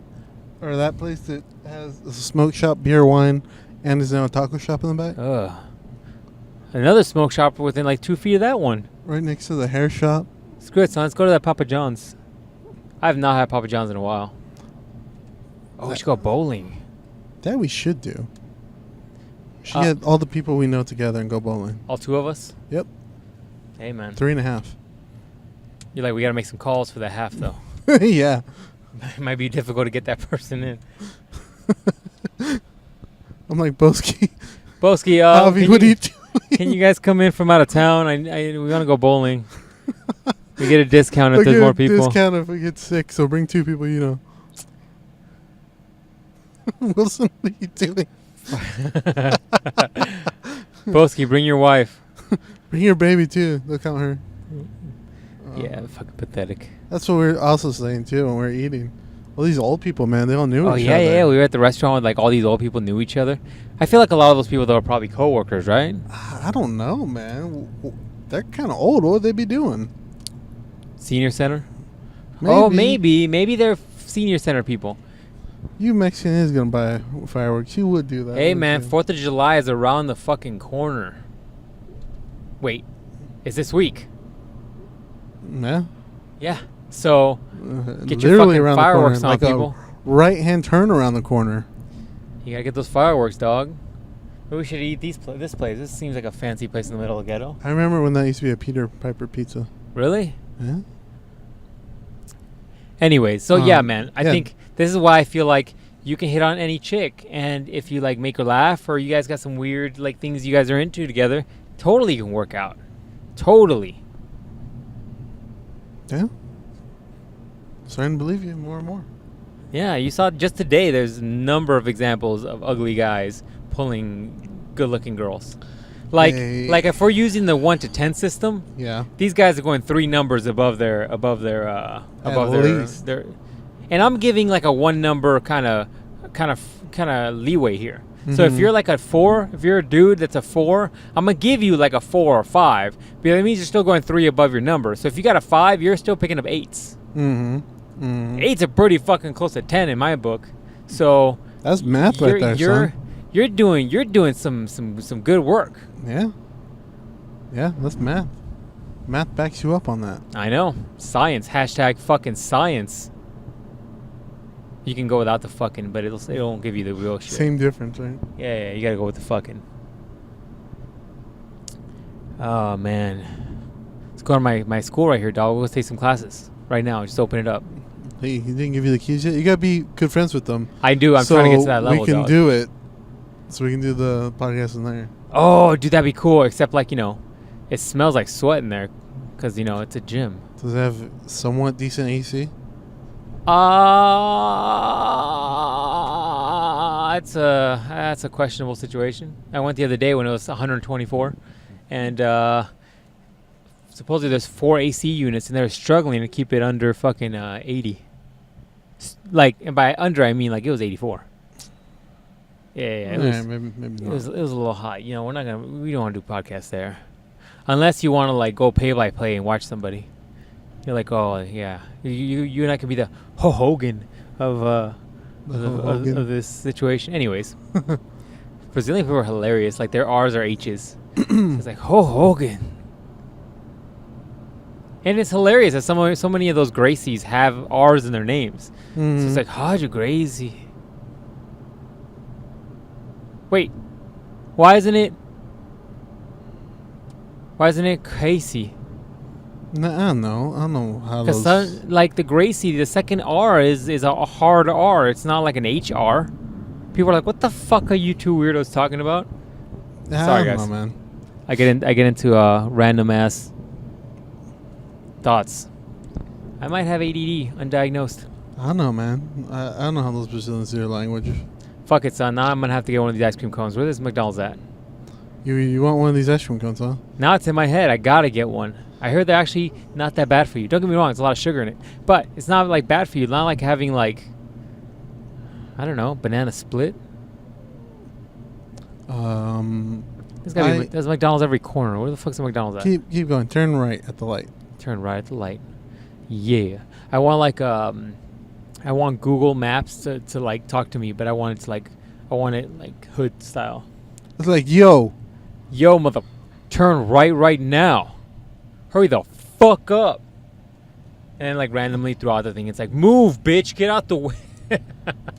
Speaker 2: or that place that has a smoke shop, beer, wine, and is now a taco shop in the back.
Speaker 1: Ugh. Another smoke shop within like 2 feet of that one.
Speaker 2: Right next to the hair shop.
Speaker 1: Screw it, son. Let's go to that Papa John's. I have not had Papa John's in a while. Oh, we should go bowling.
Speaker 2: That we should do. We should get all the people we know together and go bowling.
Speaker 1: All 2 of us?
Speaker 2: Yep.
Speaker 1: Hey, man.
Speaker 2: 3.5.
Speaker 1: You're like, we got to make some calls for that half, though.
Speaker 2: Yeah.
Speaker 1: It might be difficult to get that person in.
Speaker 2: I'm like, Boski.
Speaker 1: Boski,
Speaker 2: Javi, what are you doing?
Speaker 1: Can you guys come in from out of town? We want to go bowling. We get a discount if there's more people.
Speaker 2: Discount if we get sick, so bring 2 people you know. Wilson, what are you doing?
Speaker 1: Boski, bring your wife.
Speaker 2: Bring your baby too. They'll count her.
Speaker 1: Yeah, fucking pathetic.
Speaker 2: That's what we're also saying too when we're eating. All these old people, man, they all knew each other.
Speaker 1: Yeah. We were at the restaurant with like all these old people knew each other. I feel like a lot of those people though are probably coworkers, right?
Speaker 2: I don't know, man. They're kind of old. What would they be doing?
Speaker 1: Senior center?
Speaker 2: Maybe.
Speaker 1: Oh, maybe they're senior center people.
Speaker 2: You Mexican is gonna buy fireworks. You would do that.
Speaker 1: Hey man, 4th of July is around the fucking corner. Wait, is this week?
Speaker 2: Yeah.
Speaker 1: Yeah. So get your
Speaker 2: literally
Speaker 1: fucking
Speaker 2: around
Speaker 1: fireworks
Speaker 2: the
Speaker 1: on,
Speaker 2: corner,
Speaker 1: people.
Speaker 2: Right hand turn around the corner.
Speaker 1: You gotta get those fireworks, dog. Maybe we should eat this place. This seems like a fancy place in the middle of the ghetto.
Speaker 2: I remember when that used to be a Peter Piper pizza.
Speaker 1: Really?
Speaker 2: Yeah.
Speaker 1: Anyways, so yeah, man. I
Speaker 2: yeah.
Speaker 1: think this is why I feel like you can hit on any chick, and if you like make her laugh, or you guys got some weird like things you guys are into together, totally can work out. Totally.
Speaker 2: Yeah. Starting to believe you more and more.
Speaker 1: Yeah, you saw just today. There's a number of examples of ugly guys pulling good-looking girls. Like if we're using the 1 to 10 system,
Speaker 2: yeah,
Speaker 1: these guys are going 3 numbers above their and I'm giving like a 1 number kind of leeway here. Mm-hmm. So if you're like a 4, if you're a dude that's a 4, I'm gonna give you like a 4 or 5, but that means you're still going 3 above your number. So if you got a 5, you're still picking up 8s.
Speaker 2: Mm-hmm. Mm-hmm.
Speaker 1: 8's are pretty fucking close to 10 in my book. So
Speaker 2: that's math right there, son.
Speaker 1: You're doing some good work.
Speaker 2: Yeah. Yeah, that's math. Math backs you up on that.
Speaker 1: I know. Science. # fucking science. You can go without the fucking, but it won't give you the real shit.
Speaker 2: Same difference, right?
Speaker 1: Yeah, you gotta go with the fucking. Oh, man. Let's go to my school right here, dog. We'll take some classes right now. Just open it up.
Speaker 2: Hey, he didn't give you the keys yet? You gotta be good friends with them.
Speaker 1: I do. I'm trying to get to that level,
Speaker 2: we can
Speaker 1: dog.
Speaker 2: do it. So we can do the podcast in there.
Speaker 1: Oh, dude, that'd be cool. Except, like, it smells like sweat in there. because it's a gym.
Speaker 2: Does it have somewhat decent AC?
Speaker 1: That's a questionable situation. I went the other day when it was 124, and supposedly there's 4 AC units, and they're struggling to keep it under fucking 80. And by under I mean like it was 84. Yeah, maybe not. It was a little hot. We don't want to do podcasts there, unless you want to like go play by play and watch somebody. You're like, oh yeah, you and I could be the Hogan of this situation. Anyways, Brazilian people are hilarious. Like their R's are H's. It's like Hogan. And it's hilarious that so many of those Gracies have R's in their names. Mm-hmm. So it's like, Hodge Gracie. Wait, why isn't it Casey?
Speaker 2: No, I don't know how those...
Speaker 1: Because like the Gracie, the second R is a hard R. It's not like an HR. People are like, what the fuck are you two weirdos talking about? Sorry, guys. Know, man. I get into random ass thoughts. I might have ADD, undiagnosed.
Speaker 2: I don't know, man. I don't know how those Brazilians do their language.
Speaker 1: Fuck it, son. Now I'm going to have to get one of these ice cream cones. Where is McDonald's at?
Speaker 2: You want one of these ice cream cones, huh?
Speaker 1: Now it's in my head. I got to get one. I heard they're actually not that bad for you. Don't get me wrong. It's a lot of sugar in it. But it's not like bad for you. Not like having like, I don't know, banana split. There's McDonald's every corner. Where the fuck's the McDonald's at?
Speaker 2: Keep going. Turn right at the light.
Speaker 1: Turn right at the light. Yeah. I want like I want Google Maps to like talk to me, but I want it like hood style.
Speaker 2: It's like, yo
Speaker 1: mother, turn right now. Hurry the fuck up. And like randomly throughout the thing, it's like, move, bitch, get out the way.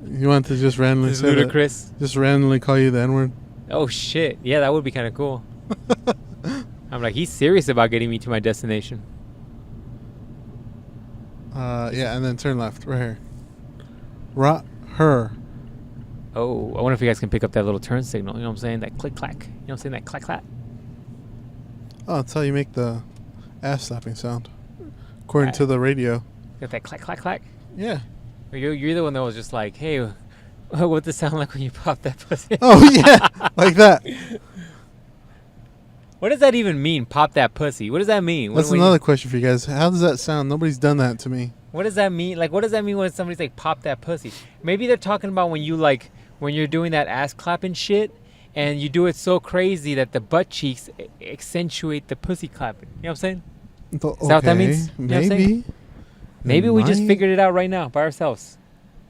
Speaker 2: You want to just randomly say
Speaker 1: ludicrous.
Speaker 2: That? Just randomly call you the N-word?
Speaker 1: Oh shit. Yeah, that would be kind of cool. I'm like, he's serious about getting me to my destination.
Speaker 2: Yeah, and then turn left, right here. Her.
Speaker 1: Oh, I wonder if you guys can pick up that little turn signal. You know what I'm saying? That click clack. You know what I'm saying? That clack clack.
Speaker 2: Oh, that's how you make the ass slapping sound, according to the radio.
Speaker 1: Got that clack clack clack.
Speaker 2: Yeah.
Speaker 1: You're the one that was just like, hey, what does it sound like when you pop that pussy?
Speaker 2: Oh yeah, like that.
Speaker 1: What does that even mean? Pop that pussy. What does that mean?
Speaker 2: That's another question for you guys. How does that sound? Nobody's done that to me.
Speaker 1: What does that mean? Like, what does that mean when somebody's like, pop that pussy? Maybe they're talking about when you're doing that ass clapping shit, and you do it so crazy that the butt cheeks accentuate the pussy clapping. You know what I'm saying? Is that what that means? You know
Speaker 2: maybe.
Speaker 1: Maybe we just figured it out right now by ourselves.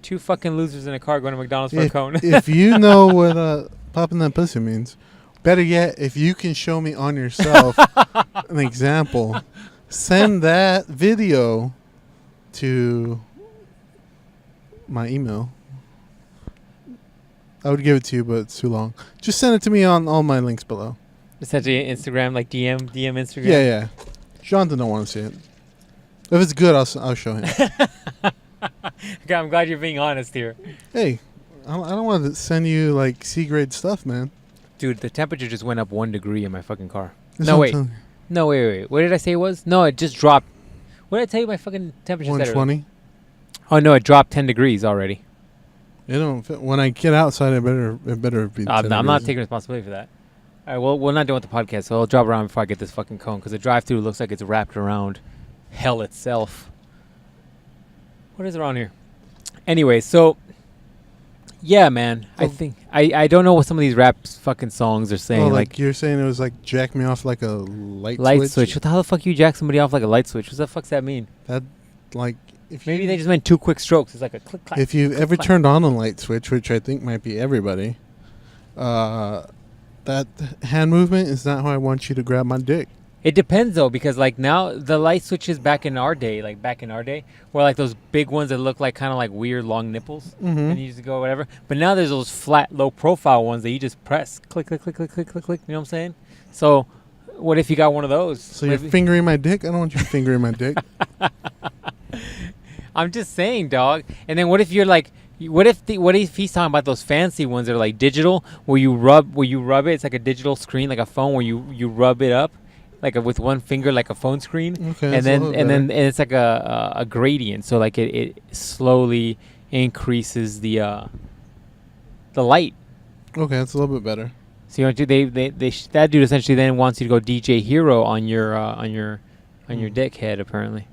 Speaker 1: 2 fucking losers in a car going to McDonald's for a cone.
Speaker 2: If you know what popping that pussy means, better yet, if you can show me on yourself an example, send that video to my email. I would give it to you, but it's too long. Just send it to me on all my links below.
Speaker 1: Essentially Instagram, like DM Instagram?
Speaker 2: Yeah. Jonathan don't want to see it. If it's good, I'll show him.
Speaker 1: Okay, I'm glad you're being honest here.
Speaker 2: Hey, I don't want to send you like C-grade stuff, man.
Speaker 1: Dude, the temperature just went up 1 degree in my fucking car. No, wait. What did I say it was? No, it just dropped. What did I tell you my fucking temperature?
Speaker 2: 120.
Speaker 1: Oh no, it dropped 10 degrees already.
Speaker 2: It don't fit. When I get outside, it better be.
Speaker 1: No, I'm not taking responsibility for that. All right, well, we're not done with the podcast, so I'll drop around before I get this fucking cone, because the drive-through looks like it's wrapped around hell itself. What is around here? Anyway, so yeah, man, I think I don't know what some of these rap fucking songs are saying.
Speaker 2: Oh, like you're saying it was like jack me off like a light switch.
Speaker 1: What the hell the fuck you jack somebody off like a light switch? What the fuck's that mean?
Speaker 2: That like
Speaker 1: maybe they just meant 2 quick strokes. It's like a click clack.
Speaker 2: If you've ever turned on a light switch, which I think might be everybody, that hand movement is not how I want you to grab my dick.
Speaker 1: It depends though, because like now the light switches back in our day, were like those big ones that look like kind of like weird long nipples, and you just go whatever. But now there's those flat, low profile ones that you just press, click, click, click, click, click, click, click. You know what I'm saying? So, what if you got one of those?
Speaker 2: So you're fingering my dick? I don't want you fingering my dick.
Speaker 1: I'm just saying, dog. And then what if you're like, what if he's talking about those fancy ones that are like digital, where you rub it? It's like a digital screen, like a phone, where you rub it up. with one finger, like a phone screen.
Speaker 2: Okay,
Speaker 1: and then it's like a gradient. So like it slowly increases the light.
Speaker 2: Okay, that's a little bit better.
Speaker 1: So you want to that dude essentially then wants you to go DJ Hero on your dick head apparently.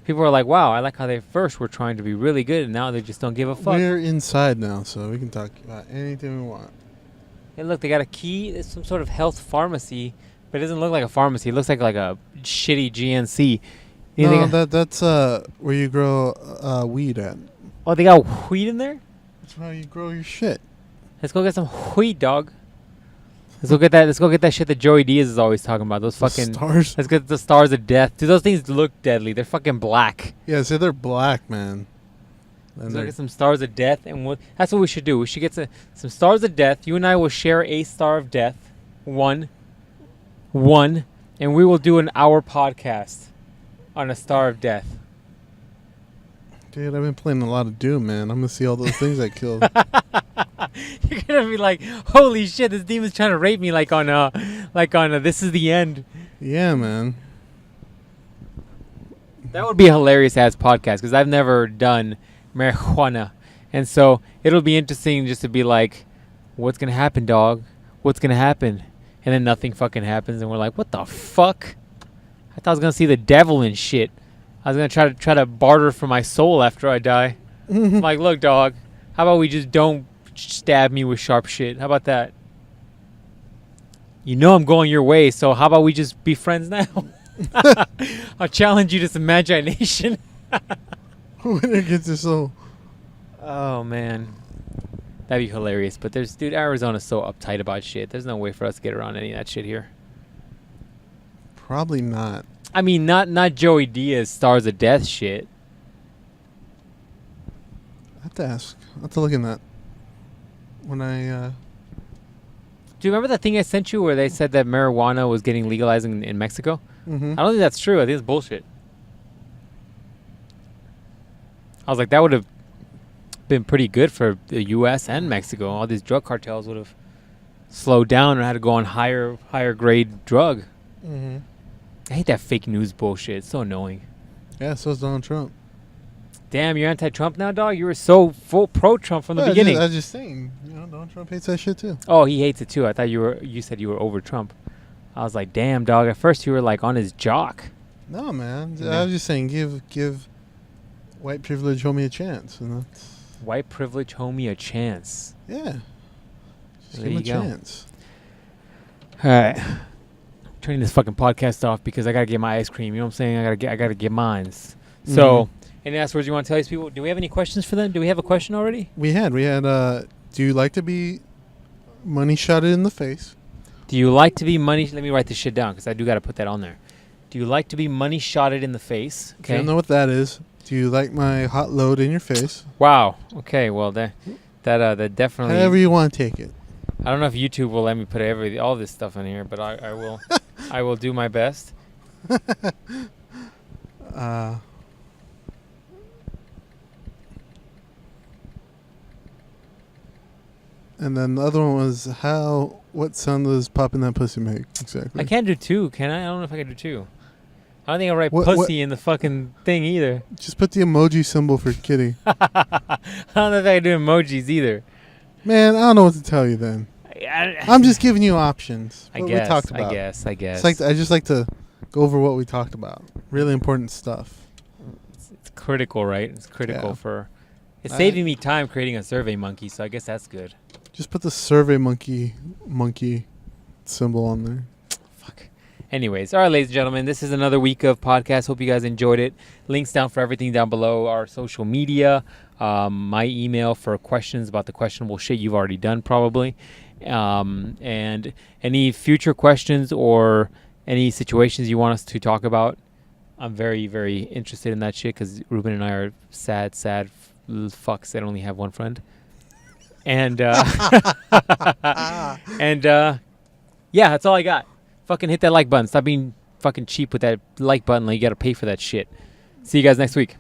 Speaker 1: People are like, wow, I like how they first were trying to be really good and now they just don't give a fuck.
Speaker 2: We're inside now, so we can talk about anything we want.
Speaker 1: Hey, look, they got a key. It's some sort of health pharmacy, but it doesn't look like a pharmacy. It looks like a shitty GNC.
Speaker 2: That's where you grow weed at.
Speaker 1: Oh, they got weed in there?
Speaker 2: That's how you grow your shit.
Speaker 1: Let's go get some weed, dog. Let's go get that. Let's go get that shit that Joey Diaz is always talking about. Those fucking
Speaker 2: stars.
Speaker 1: Let's get the stars of death. Dude, those things look deadly. They're fucking black.
Speaker 2: Yeah, so they're black, man.
Speaker 1: Let's go get some stars of death, and that's what we should do. We should get some stars of death. You and I will share a star of death, one, and we will do an hour podcast on a star of death.
Speaker 2: Dude, I've been playing a lot of Doom, man. I'm gonna see all those things I killed.
Speaker 1: You're gonna be like, holy shit, this demon's trying to rape me like on This Is the End.
Speaker 2: Yeah, man.
Speaker 1: That would be a hilarious ass podcast because I've never done marijuana, and so it'll be interesting just to be like, what's gonna happen, dog? What's gonna happen? And then nothing fucking happens, and we're like, what the fuck? I thought I was gonna see the devil and shit. I was gonna try to barter for my soul after I die. I'm like, look, dog, how about we just don't stab me with sharp shit? How about that? You know I'm going your way, so how about we just be friends now? I'll challenge you to some imagination.
Speaker 2: Winner gets his soul.
Speaker 1: Oh, man. That'd be hilarious. But dude, Arizona's so uptight about shit. There's no way for us to get around any of that shit here.
Speaker 2: Probably not.
Speaker 1: I mean, not Joey Diaz stars of death shit.
Speaker 2: I have to ask. I have to look in that. When I...
Speaker 1: Do you remember that thing I sent you where they said that marijuana was getting legalized in Mexico?
Speaker 2: Mm-hmm.
Speaker 1: I don't think that's true. I think it's bullshit. I was like, that would have been pretty good for the U.S. and Mexico. All these drug cartels would have slowed down and had to go on higher grade drug.
Speaker 2: Mm-hmm.
Speaker 1: I hate that fake news bullshit. It's so annoying.
Speaker 2: Yeah, so is Donald Trump.
Speaker 1: Damn, you're anti-Trump now, dog? You were so full pro-Trump from the beginning.
Speaker 2: I was just saying, Donald Trump hates that shit too.
Speaker 1: Oh, he hates it too. I thought you said you were over Trump. I was like, damn, dog. At first you were like on his jock.
Speaker 2: No, man. I was just saying, give white privilege homie a chance.
Speaker 1: White privilege homie a chance.
Speaker 2: Yeah. Just
Speaker 1: There
Speaker 2: give him a
Speaker 1: you go.
Speaker 2: chance.
Speaker 1: All right. Turning this fucking podcast off because I gotta get my ice cream. You know what I'm saying? I gotta get mine. So, any last words you want to tell these people? Do we have any questions for them? Do we have a question already?
Speaker 2: We had. Do you like to be money shotted in the face?
Speaker 1: Do you like to be money? Let me write this shit down because I do gotta put that on there. Do you like to be money shotted in the face?
Speaker 2: Okay. I don't know what that is. Do you like my hot load in your face?
Speaker 1: Wow. Okay. Well, that definitely.
Speaker 2: However you want to take it.
Speaker 1: I don't know if YouTube will let me put all this stuff in here, but I will. I will do my best.
Speaker 2: And then the other one was what sound does popping that pussy make exactly?
Speaker 1: I can't do two, can I? I don't know if I can do two. I don't think I'll write
Speaker 2: What-
Speaker 1: pussy in the fucking thing either.
Speaker 2: Just put the emoji symbol for kitty.
Speaker 1: I don't know if I can do emojis either.
Speaker 2: Man, I don't know what to tell you then. I'm just giving you options.
Speaker 1: I
Speaker 2: What
Speaker 1: guess.
Speaker 2: we talked about.
Speaker 1: I guess.
Speaker 2: It's like I just like to go over what we talked about. Really important stuff.
Speaker 1: It's critical, right? It's critical
Speaker 2: Yeah.
Speaker 1: for. It's saving me time creating a survey monkey, so I guess that's good.
Speaker 2: Just put the survey monkey symbol on there.
Speaker 1: Fuck. Anyways, all right, ladies and gentlemen, this is another week of podcast. Hope you guys enjoyed it. Links down for everything down below. Our social media, my email for questions about the questionable shit you've already done probably, and any future questions or any situations you want us to talk about. I'm very, very interested in that shit because Ruben and I are sad fucks that only have one friend. And yeah, that's all I got. Fucking hit that like button. Stop being fucking cheap with that like button. Like you got to pay for that shit. See you guys next week.